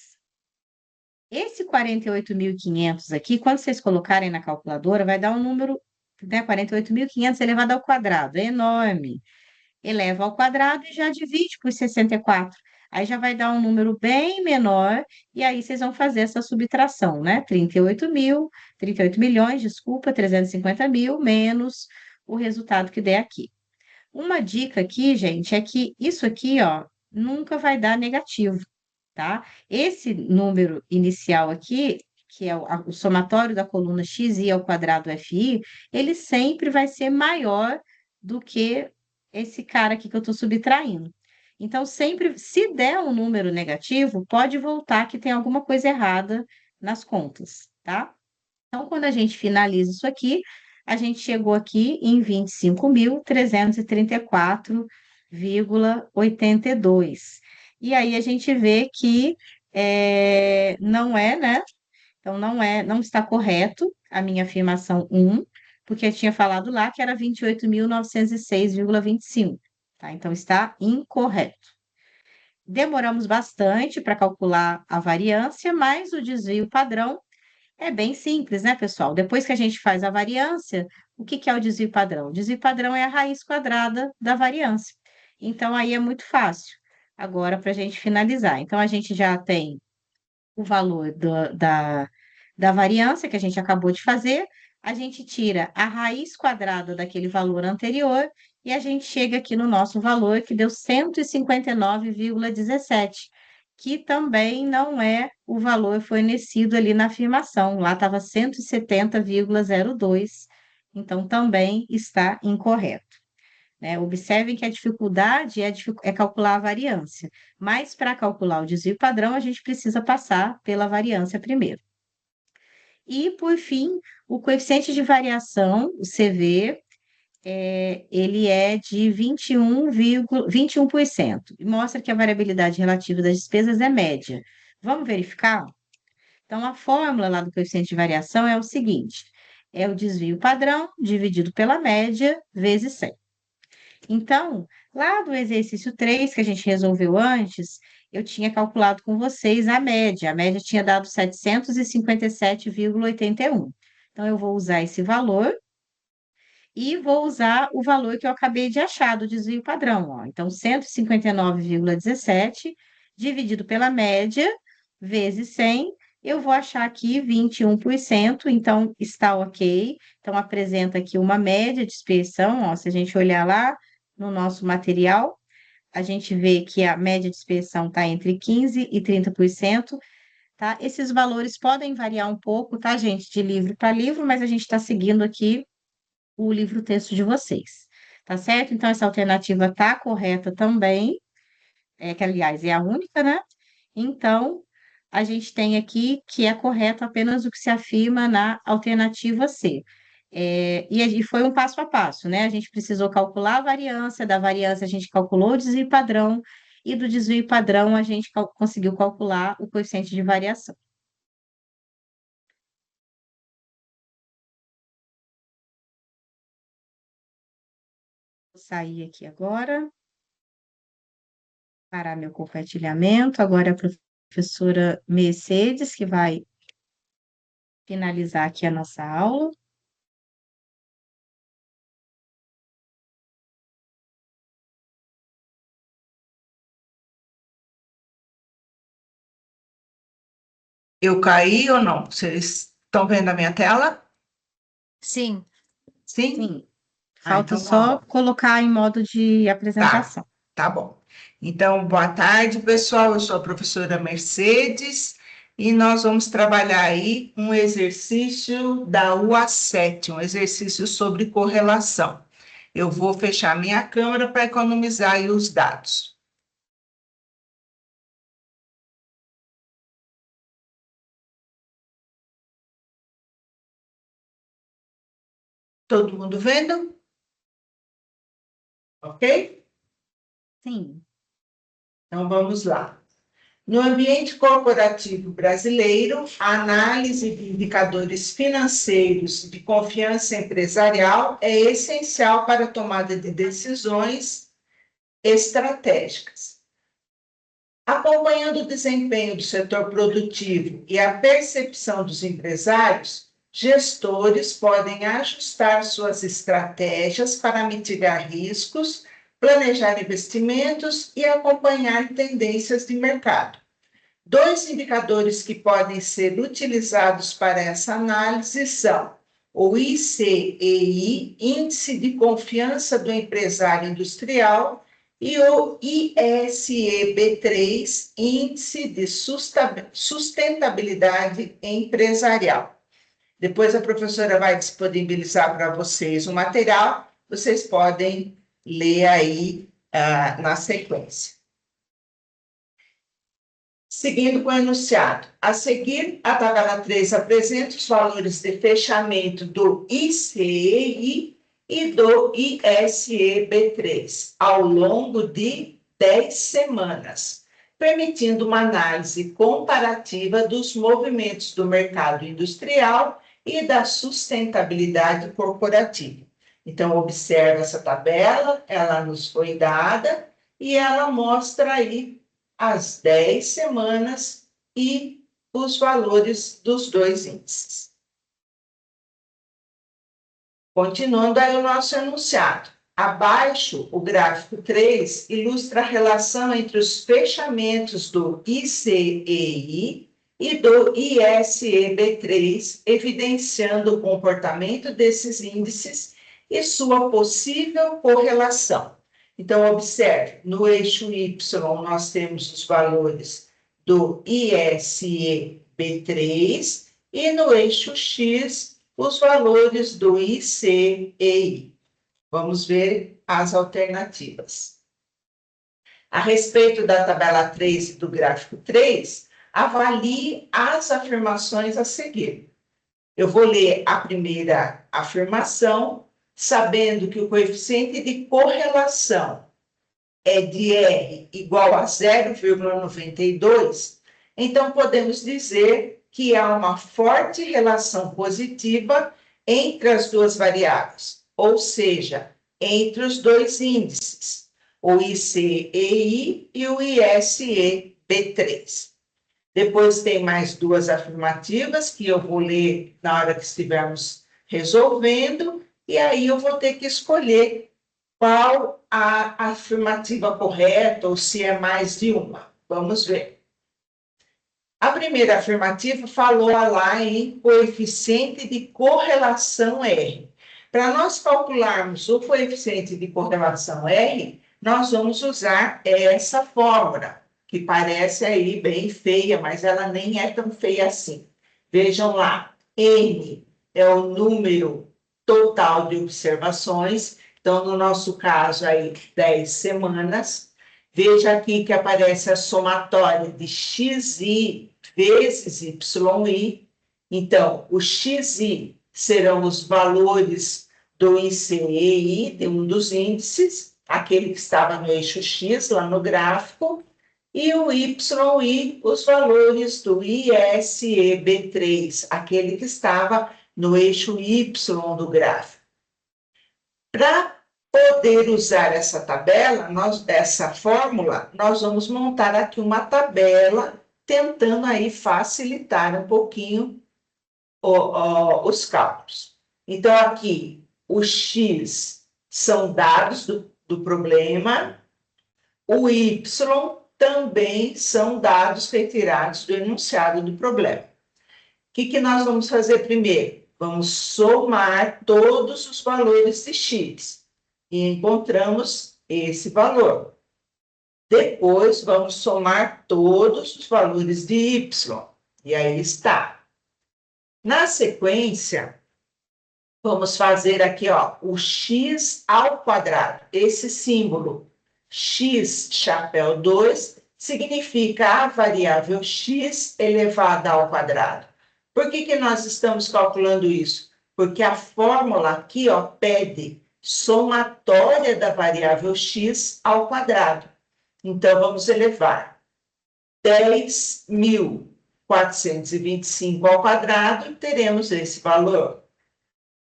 Esse 48.500 aqui, quando vocês colocarem na calculadora, vai dar um número né? 48.500 elevado ao quadrado, é enorme. Eleva ao quadrado e já divide por 64. Aí já vai dar um número bem menor, e aí vocês vão fazer essa subtração, né? 38 milhões, desculpa, 350 mil, menos o resultado que der aqui. Uma dica aqui, gente, é que isso aqui, ó, nunca vai dar negativo, tá? Esse número inicial aqui, que é o somatório da coluna xi ao quadrado fi, ele sempre vai ser maior do que esse cara aqui que eu estou subtraindo. Então, sempre, se der um número negativo, pode voltar que tem alguma coisa errada nas contas, tá? Então, quando a gente finaliza isso aqui, a gente chegou aqui em 25.334,82. E aí a gente vê que não é, né? Então, não está correto a minha afirmação 1, porque eu tinha falado lá que era 28.906,25, tá? Então, está incorreto. Demoramos bastante para calcular a variância, mas o desvio padrão é bem simples, né, pessoal? Depois que a gente faz a variância, o que que é o desvio padrão? O desvio padrão é a raiz quadrada da variância. Então, aí é muito fácil. Agora, para a gente finalizar. Então, a gente já tem o valor da variância que a gente acabou de fazer, a gente tira a raiz quadrada daquele valor anterior e a gente chega aqui no nosso valor que deu 159,17, que também não é o valor fornecido ali na afirmação. Lá estava 170,02, então também está incorreto, né? Observem que a dificuldade é calcular a variância, mas para calcular o desvio padrão, a gente precisa passar pela variância primeiro. E, por fim, o coeficiente de variação, o CV, ele é de 21%, e mostra que a variabilidade relativa das despesas é média. Vamos verificar? Então, a fórmula lá do coeficiente de variação é o seguinte: é o desvio padrão dividido pela média vezes 100. Então, lá do exercício 3, que a gente resolveu antes, eu tinha calculado com vocês a média. A média tinha dado 757,81. Então, eu vou usar esse valor e vou usar o valor que eu acabei de achar do desvio padrão, ó. Então, 159,17 dividido pela média vezes 100, eu vou achar aqui 21%, então está ok. Então, apresenta aqui uma média de dispersão, ó, se a gente olhar lá no nosso material, a gente vê que a média de dispersão está entre 15% e 30%, tá? Esses valores podem variar um pouco, tá, gente, de livro para livro, mas a gente está seguindo aqui o livro-texto de vocês, tá certo? Então, essa alternativa está correta também, que, aliás, é a única, né? Então, a gente tem aqui que é correto apenas o que se afirma na alternativa C. E foi um passo a passo, né? A gente precisou calcular a variância, da variância a gente calculou o desvio padrão, e do desvio padrão a gente conseguiu calcular o coeficiente de variação. Vou sair aqui agora, parar meu compartilhamento. Agora é a professora Mercedes que vai finalizar aqui a nossa aula. Eu caí ou não? Vocês estão vendo a minha tela? Sim. Sim? Sim. Falta então só tá bom. colocar em modo de apresentação. Tá bom. Então, boa tarde, pessoal. Eu sou a professora Mercedes e nós vamos trabalhar aí um exercício da UA7, um exercício sobre correlação. Eu vou fechar minha câmera para economizar aí os dados. Todo mundo vendo? Ok? Sim. Então, vamos lá. No ambiente corporativo brasileiro, a análise de indicadores financeiros de confiança empresarial é essencial para a tomada de decisões estratégicas. Acompanhando o desempenho do setor produtivo e a percepção dos empresários gestores podem ajustar suas estratégias para mitigar riscos, planejar investimentos e acompanhar tendências de mercado. 2 indicadores que podem ser utilizados para essa análise são o ICEI, Índice de Confiança do Empresário Industrial, e o ISEB3, Índice de Sustentabilidade Empresarial. Depois a professora vai disponibilizar para vocês o material, vocês podem ler aí na sequência. Seguindo com o enunciado. A seguir, a tabela 3 apresenta os valores de fechamento do ICEI e do ISEB3 ao longo de 10 semanas, permitindo uma análise comparativa dos movimentos do mercado industrial e da sustentabilidade corporativa. Então, observe essa tabela, ela nos foi dada e ela mostra aí as 10 semanas e os valores dos 2 índices. Continuando aí o nosso enunciado. Abaixo, o gráfico 3 ilustra a relação entre os fechamentos do ICEI e do ISEB3, evidenciando o comportamento desses índices e sua possível correlação. Então, observe, no eixo Y nós temos os valores do ISEB3 e no eixo X os valores do ICEI. Vamos ver as alternativas. A respeito da tabela 3 e do gráfico 3, avalie as afirmações a seguir. Eu vou ler a primeira afirmação, sabendo que o coeficiente de correlação é de R igual a 0,92, então podemos dizer que há uma forte relação positiva entre as duas variáveis, ou seja, entre os 2 índices, o ICEI e o ISEB3. Depois tem mais 2 afirmativas que eu vou ler na hora que estivermos resolvendo, e aí eu vou ter que escolher qual a afirmativa correta ou se é mais de uma. Vamos ver. A primeira afirmativa falou lá em coeficiente de correlação R. Para nós calcularmos o coeficiente de correlação R, nós vamos usar essa fórmula, que parece aí bem feia, mas ela nem é tão feia assim. Vejam lá, N é o número total de observações, então, no nosso caso, aí, 10 semanas. Veja aqui que aparece a somatória de XI vezes YI. Então, o XI serão os valores do ICEI, de um dos índices, aquele que estava no eixo X, lá no gráfico, e o YI, os valores do ISEB3, aquele que estava no eixo Y do gráfico. Para poder usar essa tabela, essa fórmula, nós vamos montar aqui uma tabela, tentando aí facilitar um pouquinho os cálculos. Então, aqui, o X são dados do problema, o Y também são dados retirados do enunciado do problema. O que nós vamos fazer primeiro? Vamos somar todos os valores de X e encontramos esse valor. Depois, vamos somar todos os valores de Y, e aí está. Na sequência, vamos fazer aqui, ó, o X ao quadrado. Esse símbolo X chapéu 2 significa a variável X elevada ao quadrado. Por que nós estamos calculando isso? Porque a fórmula aqui, ó, pede somatória da variável X ao quadrado. Então, vamos elevar 10.425 ao quadrado, teremos esse valor.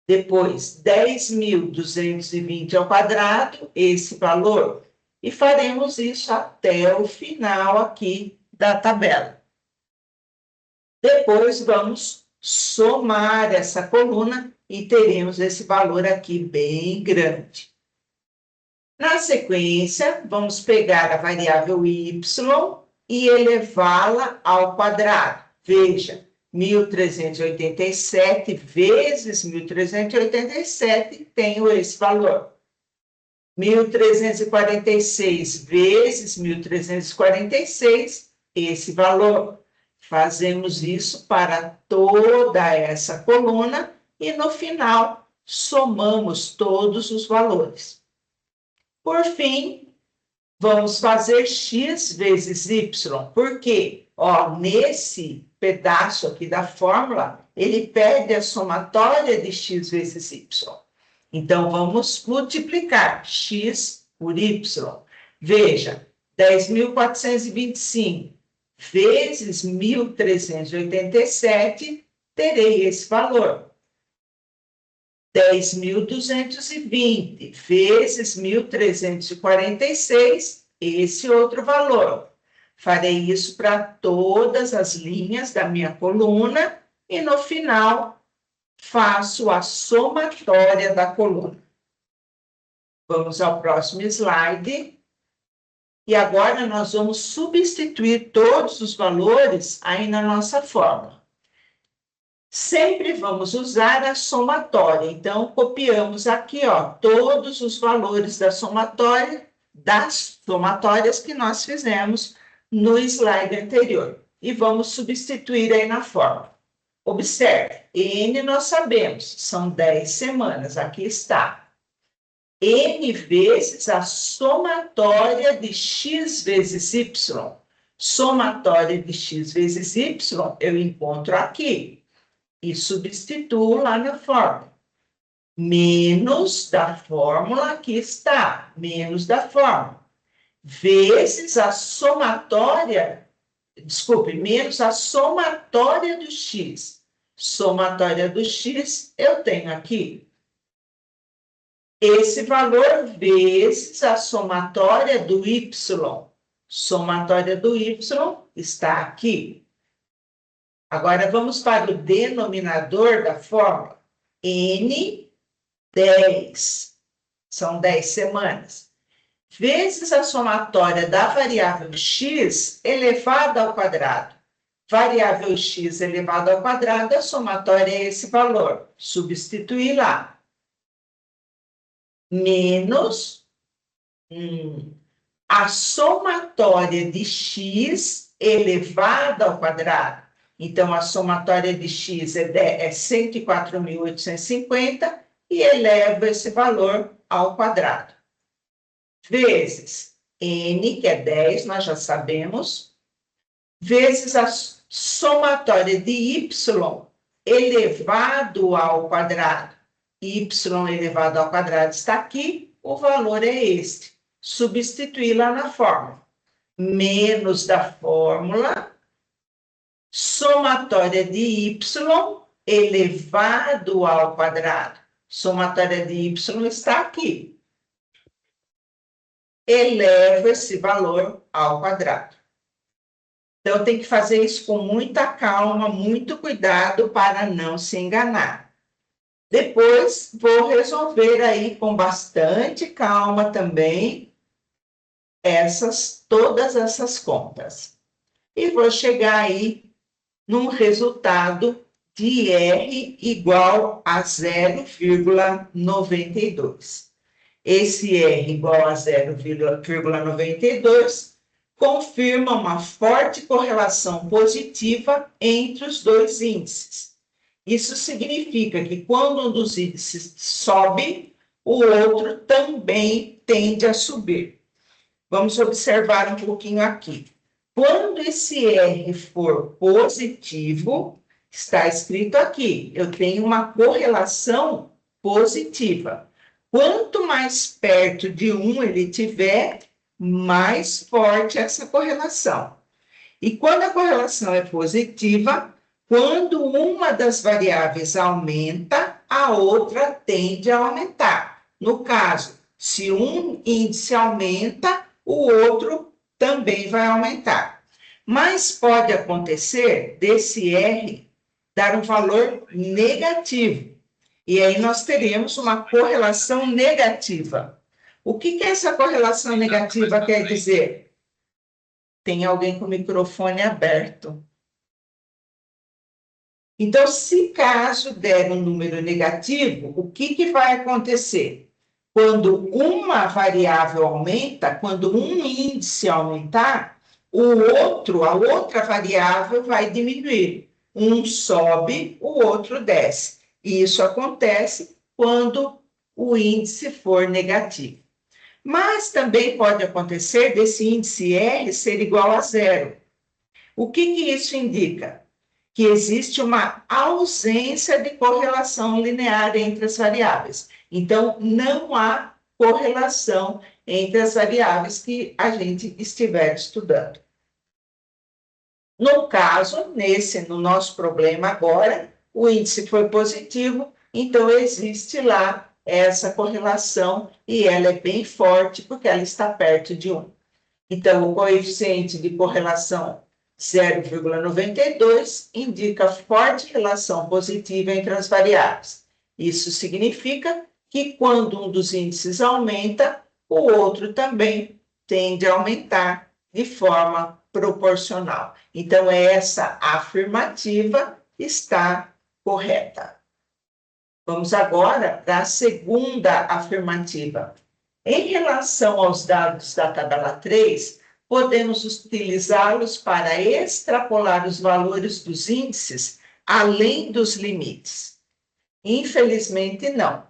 Depois, 10.220 ao quadrado, esse valor. E faremos isso até o final aqui da tabela. Depois, vamos somar essa coluna e teremos esse valor aqui bem grande. Na sequência, vamos pegar a variável y e elevá-la ao quadrado. Veja, 1.387 vezes 1.387 tenho esse valor. 1.346 vezes 1.346, esse valor. Fazemos isso para toda essa coluna e, no final, somamos todos os valores. Por fim, vamos fazer x vezes y. Por quê? Ó, nesse pedaço aqui da fórmula, ele pede a somatória de x vezes y. Então, vamos multiplicar x por y. Veja, 10.425 vezes 1.387, terei esse valor. 10.220 vezes 1.346, esse outro valor. Farei isso para todas as linhas da minha coluna e, no final, faço a somatória da coluna. Vamos ao próximo slide. E agora nós vamos substituir todos os valores aí na nossa fórmula. Sempre vamos usar a somatória. Então, copiamos aqui, ó, todos os valores da somatória, das somatórias que nós fizemos no slide anterior. E vamos substituir aí na fórmula. Observe, N nós sabemos, são 10 semanas, aqui está. N vezes a somatória de x vezes y. Somatória de x vezes y eu encontro aqui e substituo lá na fórmula. Menos da fórmula, aqui está, menos da fórmula. Vezes a somatória, desculpe, menos a somatória do x. Somatória do x eu tenho aqui. Esse valor vezes a somatória do y. Somatória do y está aqui. Agora, vamos para o denominador da fórmula. N, 10. São 10 semanas. Vezes a somatória da variável x elevada ao quadrado. Variável x elevada ao quadrado, a somatória é esse valor. Substituir lá. Menos a somatória de x elevada ao quadrado. Então, a somatória de x é 104.850 e eleva esse valor ao quadrado. Vezes n, que é 10, nós já sabemos, vezes a somatória de y elevado ao quadrado. Y elevado ao quadrado está aqui, o valor é este. Substituir lá na fórmula. Menos da fórmula, somatória de y elevado ao quadrado. Somatória de y está aqui. Eleva esse valor ao quadrado. Então, tem que fazer isso com muita calma, muito cuidado para não se enganar. Depois, vou resolver aí com bastante calma também todas essas contas. E vou chegar aí num resultado de R igual a 0,92. Esse R igual a 0,92 confirma uma forte correlação positiva entre os dois índices. Isso significa que quando um dos índices sobe, o outro também tende a subir. Vamos observar um pouquinho aqui. Quando esse R for positivo, está escrito aqui, eu tenho uma correlação positiva. Quanto mais perto de 1 ele tiver, mais forte essa correlação. E quando a correlação é positiva, quando uma das variáveis aumenta, a outra tende a aumentar. No caso, se um índice aumenta, o outro também vai aumentar. Mas pode acontecer desse R dar um valor negativo. E aí nós teríamos uma correlação negativa. O que essa correlação negativa quer dizer? Tem alguém com o microfone aberto. Então, se caso der um número negativo, o que vai acontecer? Quando uma variável aumenta, quando um índice aumentar, a outra variável vai diminuir. Um sobe, o outro desce. E isso acontece quando o índice for negativo. Mas também pode acontecer desse índice R ser igual a zero. O que isso indica? Que existe uma ausência de correlação linear entre as variáveis. Então, não há correlação entre as variáveis que a gente estiver estudando. No caso, no nosso problema agora, o índice foi positivo, então existe lá essa correlação e ela é bem forte porque ela está perto de 1. Então, o coeficiente de correlação 0,92 indica forte relação positiva entre as variáveis. Isso significa que quando um dos índices aumenta, o outro também tende a aumentar de forma proporcional. Então, essa afirmativa está correta. Vamos agora para a segunda afirmativa. Em relação aos dados da tabela 3, podemos utilizá-los para extrapolar os valores dos índices além dos limites. Infelizmente, não.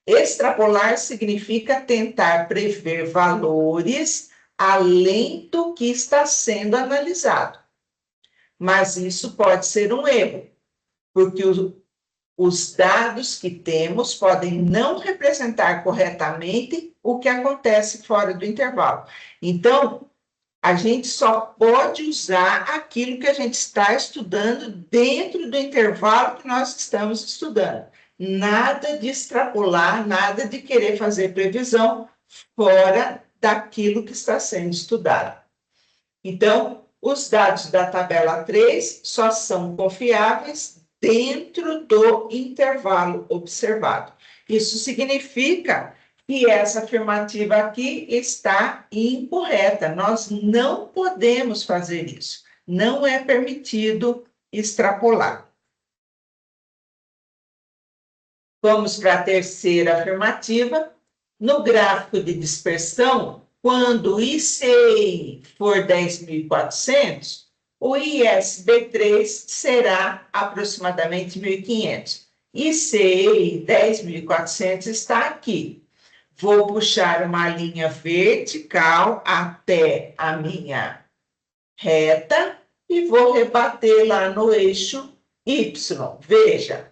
Extrapolar significa tentar prever valores além do que está sendo analisado. Mas isso pode ser um erro, porque os dados que temos podem não representar corretamente o que acontece fora do intervalo. Então, a gente só pode usar aquilo que a gente está estudando dentro do intervalo que nós estamos estudando. Nada de extrapolar, nada de querer fazer previsão fora daquilo que está sendo estudado. Então, os dados da tabela 3 só são confiáveis dentro do intervalo observado. Isso significa que essa afirmativa aqui está incorreta. Nós não podemos fazer isso. Não é permitido extrapolar. Vamos para a terceira afirmativa. No gráfico de dispersão, quando o ICI for 10.400, o ISB3 será aproximadamente 1.500. ICI 10.400 está aqui. Vou puxar uma linha vertical até a minha reta e vou rebater lá no eixo Y. Veja,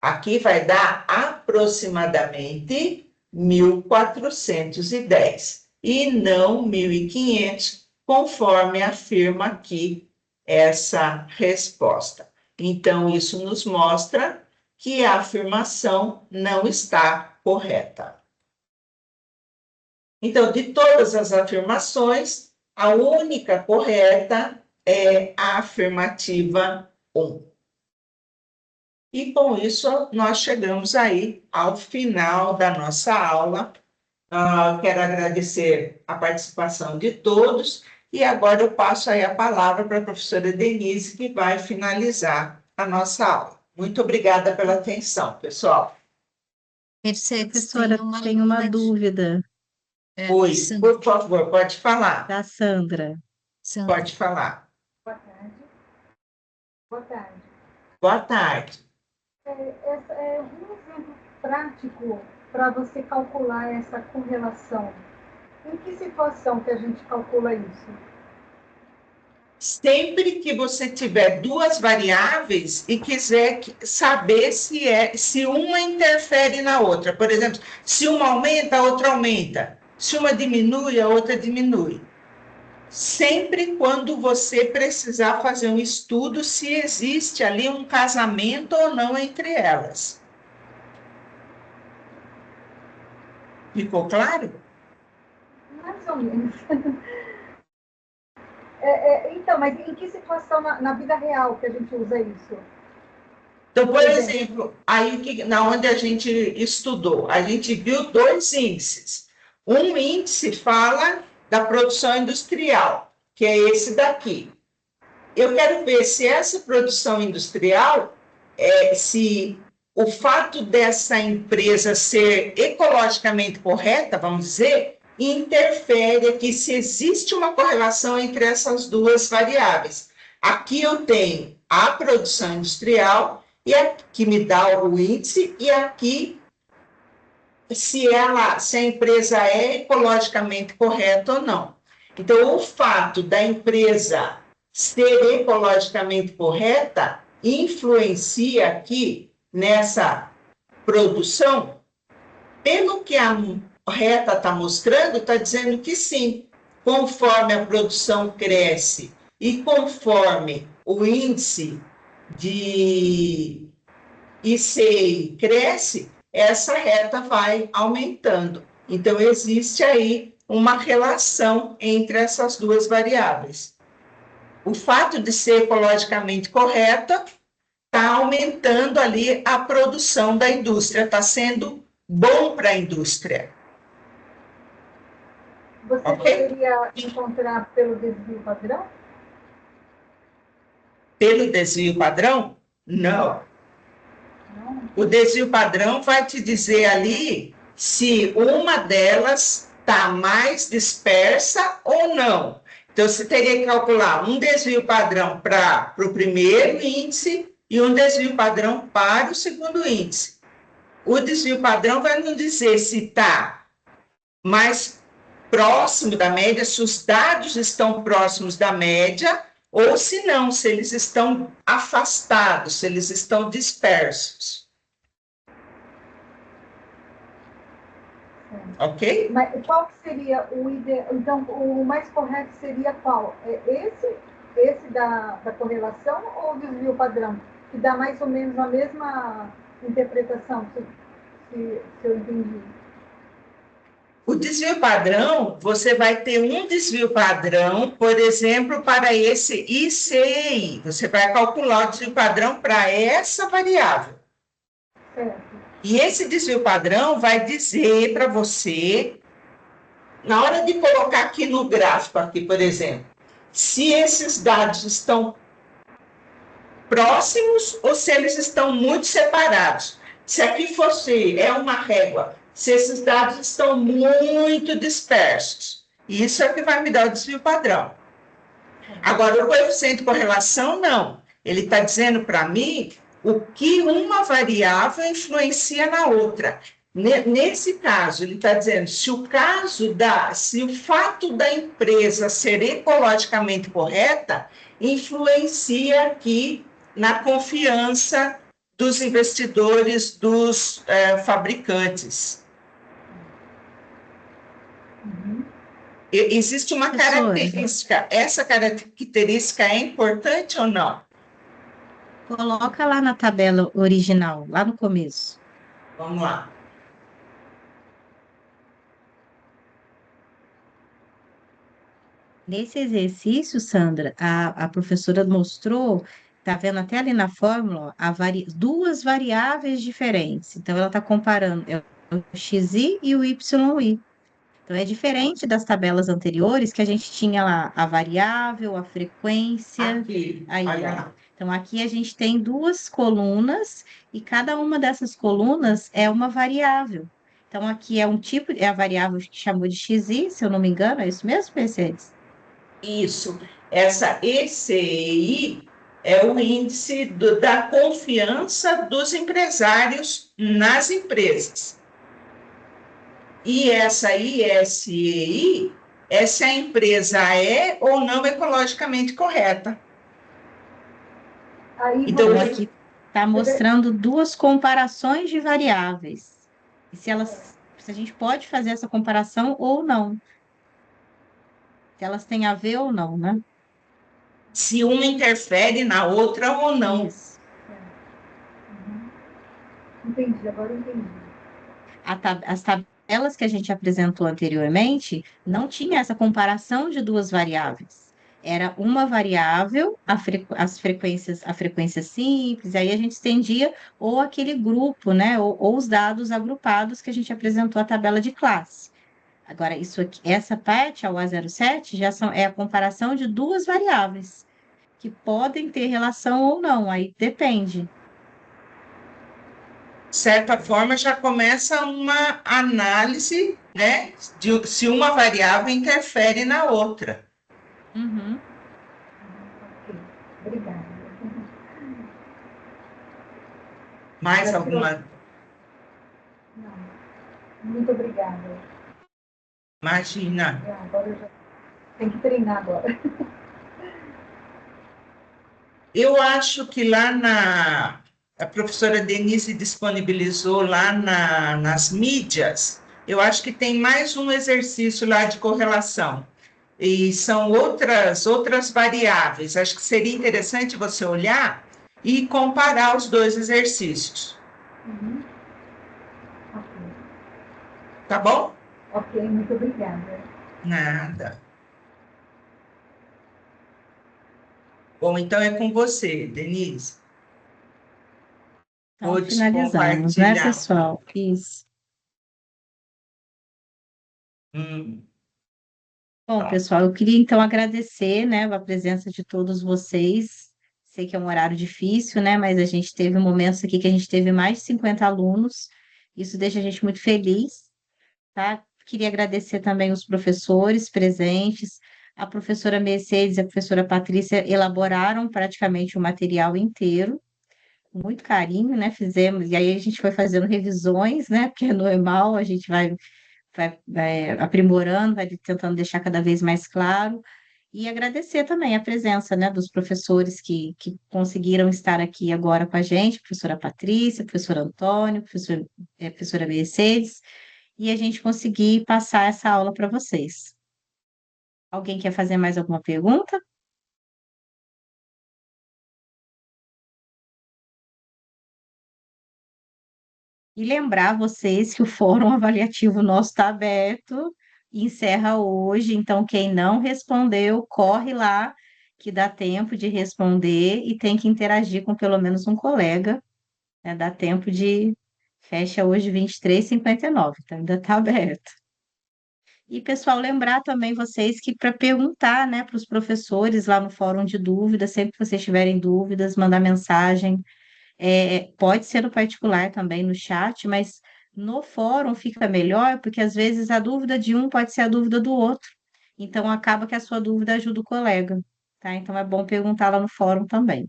aqui vai dar aproximadamente 1.410 e não 1.500, conforme afirma aqui essa resposta. Então, isso nos mostra que a afirmação não está correta. Então, de todas as afirmações, a única correta é a afirmativa 1. E com isso, nós chegamos aí ao final da nossa aula. Quero agradecer a participação de todos e agora eu passo aí a palavra para a professora Denise, que vai finalizar a nossa aula. Muito obrigada pela atenção, pessoal. Mercedes, Professora, tem uma dúvida Oi, por favor, pode falar. da Sandra. Pode falar. Boa tarde. Boa tarde. Boa tarde. Um exemplo prático para você calcular essa correlação. Em que situação que a gente calcula isso? Sempre que você tiver duas variáveis e quiser saber se uma interfere na outra. Por exemplo, se uma aumenta, a outra aumenta. Se uma diminui, a outra diminui. Sempre quando você precisar fazer um estudo se existe ali um casamento ou não entre elas. Ficou claro? Mais ou menos. Então, mas em que situação na vida real que a gente usa isso? Então, por exemplo, na onde a gente estudou, a gente viu dois índices. Um índice fala da produção industrial, que é esse daqui. Eu quero ver se essa produção industrial, se o fato dessa empresa ser ecologicamente correta, vamos dizer, interfere aqui se existe uma correlação entre essas duas variáveis. Aqui eu tenho a produção industrial, e aqui me dá o índice, e aqui se a empresa é ecologicamente correta ou não. Então, o fato da empresa ser ecologicamente correta influencia aqui nessa produção. Pelo que a reta está mostrando, está dizendo que sim, conforme a produção cresce e conforme o índice de ICI cresce, essa reta vai aumentando. Então, existe aí uma relação entre essas duas variáveis. O fato de ser ecologicamente correta está aumentando ali a produção da indústria, está sendo bom para a indústria. Você poderia encontrar pelo desvio padrão? Pelo desvio padrão? Não. O desvio padrão vai te dizer ali se uma delas está mais dispersa ou não. Então, você teria que calcular um desvio padrão para o primeiro índice e um desvio padrão para o segundo índice. O desvio padrão vai nos dizer se está mais próximo da média, se os dados estão próximos da média, ou se não, se eles estão afastados, se eles estão dispersos. Ok? Mas qual seria o ideal? Então, o mais correto seria qual? Esse da correlação ou o desvio padrão? Que dá mais ou menos a mesma interpretação, se eu entendi. O desvio padrão, você vai ter um desvio padrão, por exemplo, para esse ICI. Você vai calcular o desvio padrão para essa variável. Certo. E esse desvio padrão vai dizer para você, na hora de colocar aqui no gráfico, aqui, por exemplo, se esses dados estão próximos ou se eles estão muito separados. Se aqui fosse uma régua, se esses dados estão muito dispersos. Isso é que vai me dar o desvio padrão. Agora, o coeficiente de correlação, não. Ele está dizendo para mim o que uma variável influencia na outra. Nesse caso, ele está dizendo se o fato da empresa ser ecologicamente correta influencia aqui na confiança dos investidores, dos fabricantes. Existe uma característica. Essa característica é importante ou não? Coloca lá na tabela original, lá no começo. Vamos lá. Nesse exercício, Sandra, a professora mostrou, está vendo até ali na fórmula, duas variáveis diferentes. Então, ela está comparando o XI e o YI. Então, é diferente das tabelas anteriores, que a gente tinha lá a variável, a frequência. Aqui, aí, olha ó. lá. Então, aqui a gente tem duas colunas, e cada uma dessas colunas é uma variável. Então, aqui é a variável que chamou de XI, se eu não me engano, é isso mesmo, Mercedes? Isso. Essa ECI é o índice da confiança dos empresários nas empresas. E essa ISEI é se a empresa é ou não ecologicamente correta. Então, aqui está mostrando duas comparações de variáveis. E se a gente pode fazer essa comparação ou não. Se elas têm a ver ou não, né? Se uma interfere na outra ou não. Isso. Entendi, agora entendi. As tabelas que a gente apresentou anteriormente não tinha essa comparação de duas variáveis. Era uma variável, a frequência simples, aí a gente estendia, ou aquele grupo, né? Ou os dados agrupados que a gente apresentou a tabela de classe. Agora, isso aqui, essa parte, a UA07, é a comparação de duas variáveis, que podem ter relação ou não, aí depende. De certa forma, já começa uma análise, né, de se uma variável interfere na outra. Uhum. Ok, obrigada. Mais alguma? Não, muito obrigada. Imagina. Agora eu já tenho que treinar agora. Eu acho que a professora Denise disponibilizou lá nas mídias, eu acho que tem mais um exercício lá de correlação. E são outras variáveis. Acho que seria interessante você olhar e comparar os dois exercícios. Uhum. Ok, Tá bom? ok, muito obrigada. Nada. Bom, então é com você, Denise. Então, Vou finalizamos, né, compartilhar. pessoal? Isso. Bom, Tá. pessoal, eu queria então agradecer, né, a presença de todos vocês. Sei que é um horário difícil, né, mas a gente teve momentos aqui que a gente teve mais de 50 alunos. Isso deixa a gente muito feliz, tá? Queria agradecer também os professores presentes. A professora Mercedes e a professora Patrícia elaboraram praticamente o material inteiro, com muito carinho, né? Fizemos, e aí a gente foi fazendo revisões, né? Porque é normal, a gente vai aprimorando, vai tentando deixar cada vez mais claro. E agradecer também a presença, né, dos professores que conseguiram estar aqui agora com a gente, professora Patrícia, professor Antônio, professora Mercedes, e a gente conseguir passar essa aula para vocês. Alguém quer fazer mais alguma pergunta? E lembrar vocês que o fórum avaliativo nosso está aberto e encerra hoje, então quem não respondeu, corre lá, que dá tempo de responder e tem que interagir com pelo menos um colega, né? Dá tempo de. Fecha hoje 23h59, então ainda está aberto. E, pessoal, lembrar também vocês que para perguntar, né, para os professores lá no fórum de dúvidas, sempre que vocês tiverem dúvidas, mandar mensagem. Pode ser no particular também, no chat, mas no fórum fica melhor, porque às vezes a dúvida de um pode ser a dúvida do outro. Então, acaba que a sua dúvida ajuda o colega, tá? Então, é bom perguntar lá no fórum também.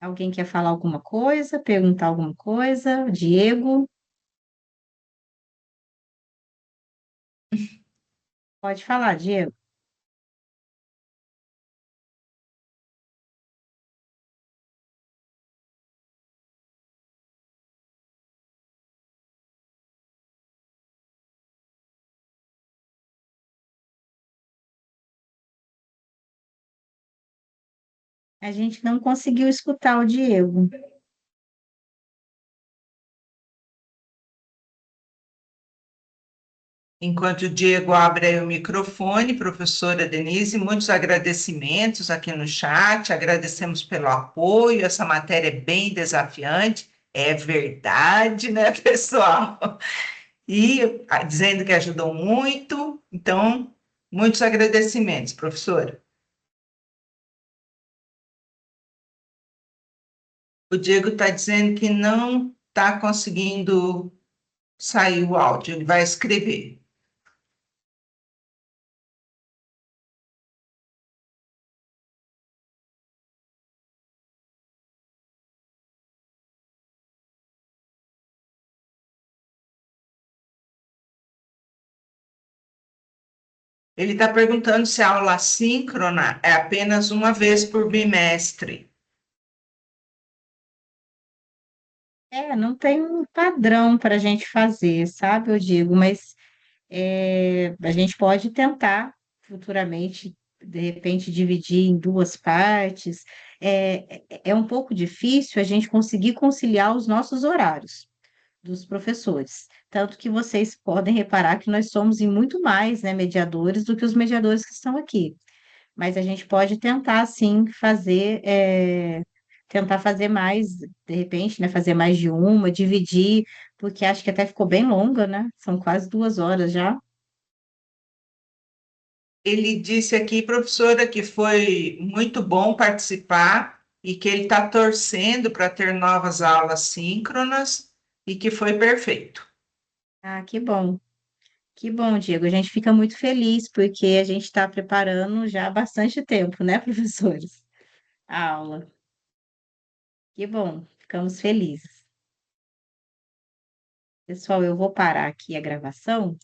Alguém quer falar alguma coisa, perguntar alguma coisa? Diego, pode falar, Diego. A gente não conseguiu escutar o Diego. Enquanto o Diego abre aí o microfone, professora Denise, muitos agradecimentos aqui no chat, agradecemos pelo apoio, essa matéria é bem desafiante, é verdade, né, pessoal? E dizendo que ajudou muito, então, muitos agradecimentos, professora. O Diego está dizendo que não está conseguindo sair o áudio, ele vai escrever. Ele está perguntando se a aula síncrona é apenas uma vez por bimestre. Não tem um padrão para a gente fazer, sabe, eu digo, mas a gente pode tentar futuramente, de repente, dividir em duas partes. É um pouco difícil a gente conseguir conciliar os nossos horários dos professores. Tanto que vocês podem reparar que nós somos em muito mais, né, mediadores do que os mediadores que estão aqui. Mas a gente pode tentar, sim, tentar fazer mais, de repente, né, fazer mais de uma, dividir, porque acho que até ficou bem longa, né? São quase 2 horas já. Ele disse aqui, professora, que foi muito bom participar e que ele está torcendo para ter novas aulas síncronas e que foi perfeito. Ah, que bom. Que bom, Diego. A gente fica muito feliz porque a gente está preparando já há bastante tempo, né, professores? A aula. Que bom, ficamos felizes. Pessoal, eu vou parar aqui a gravação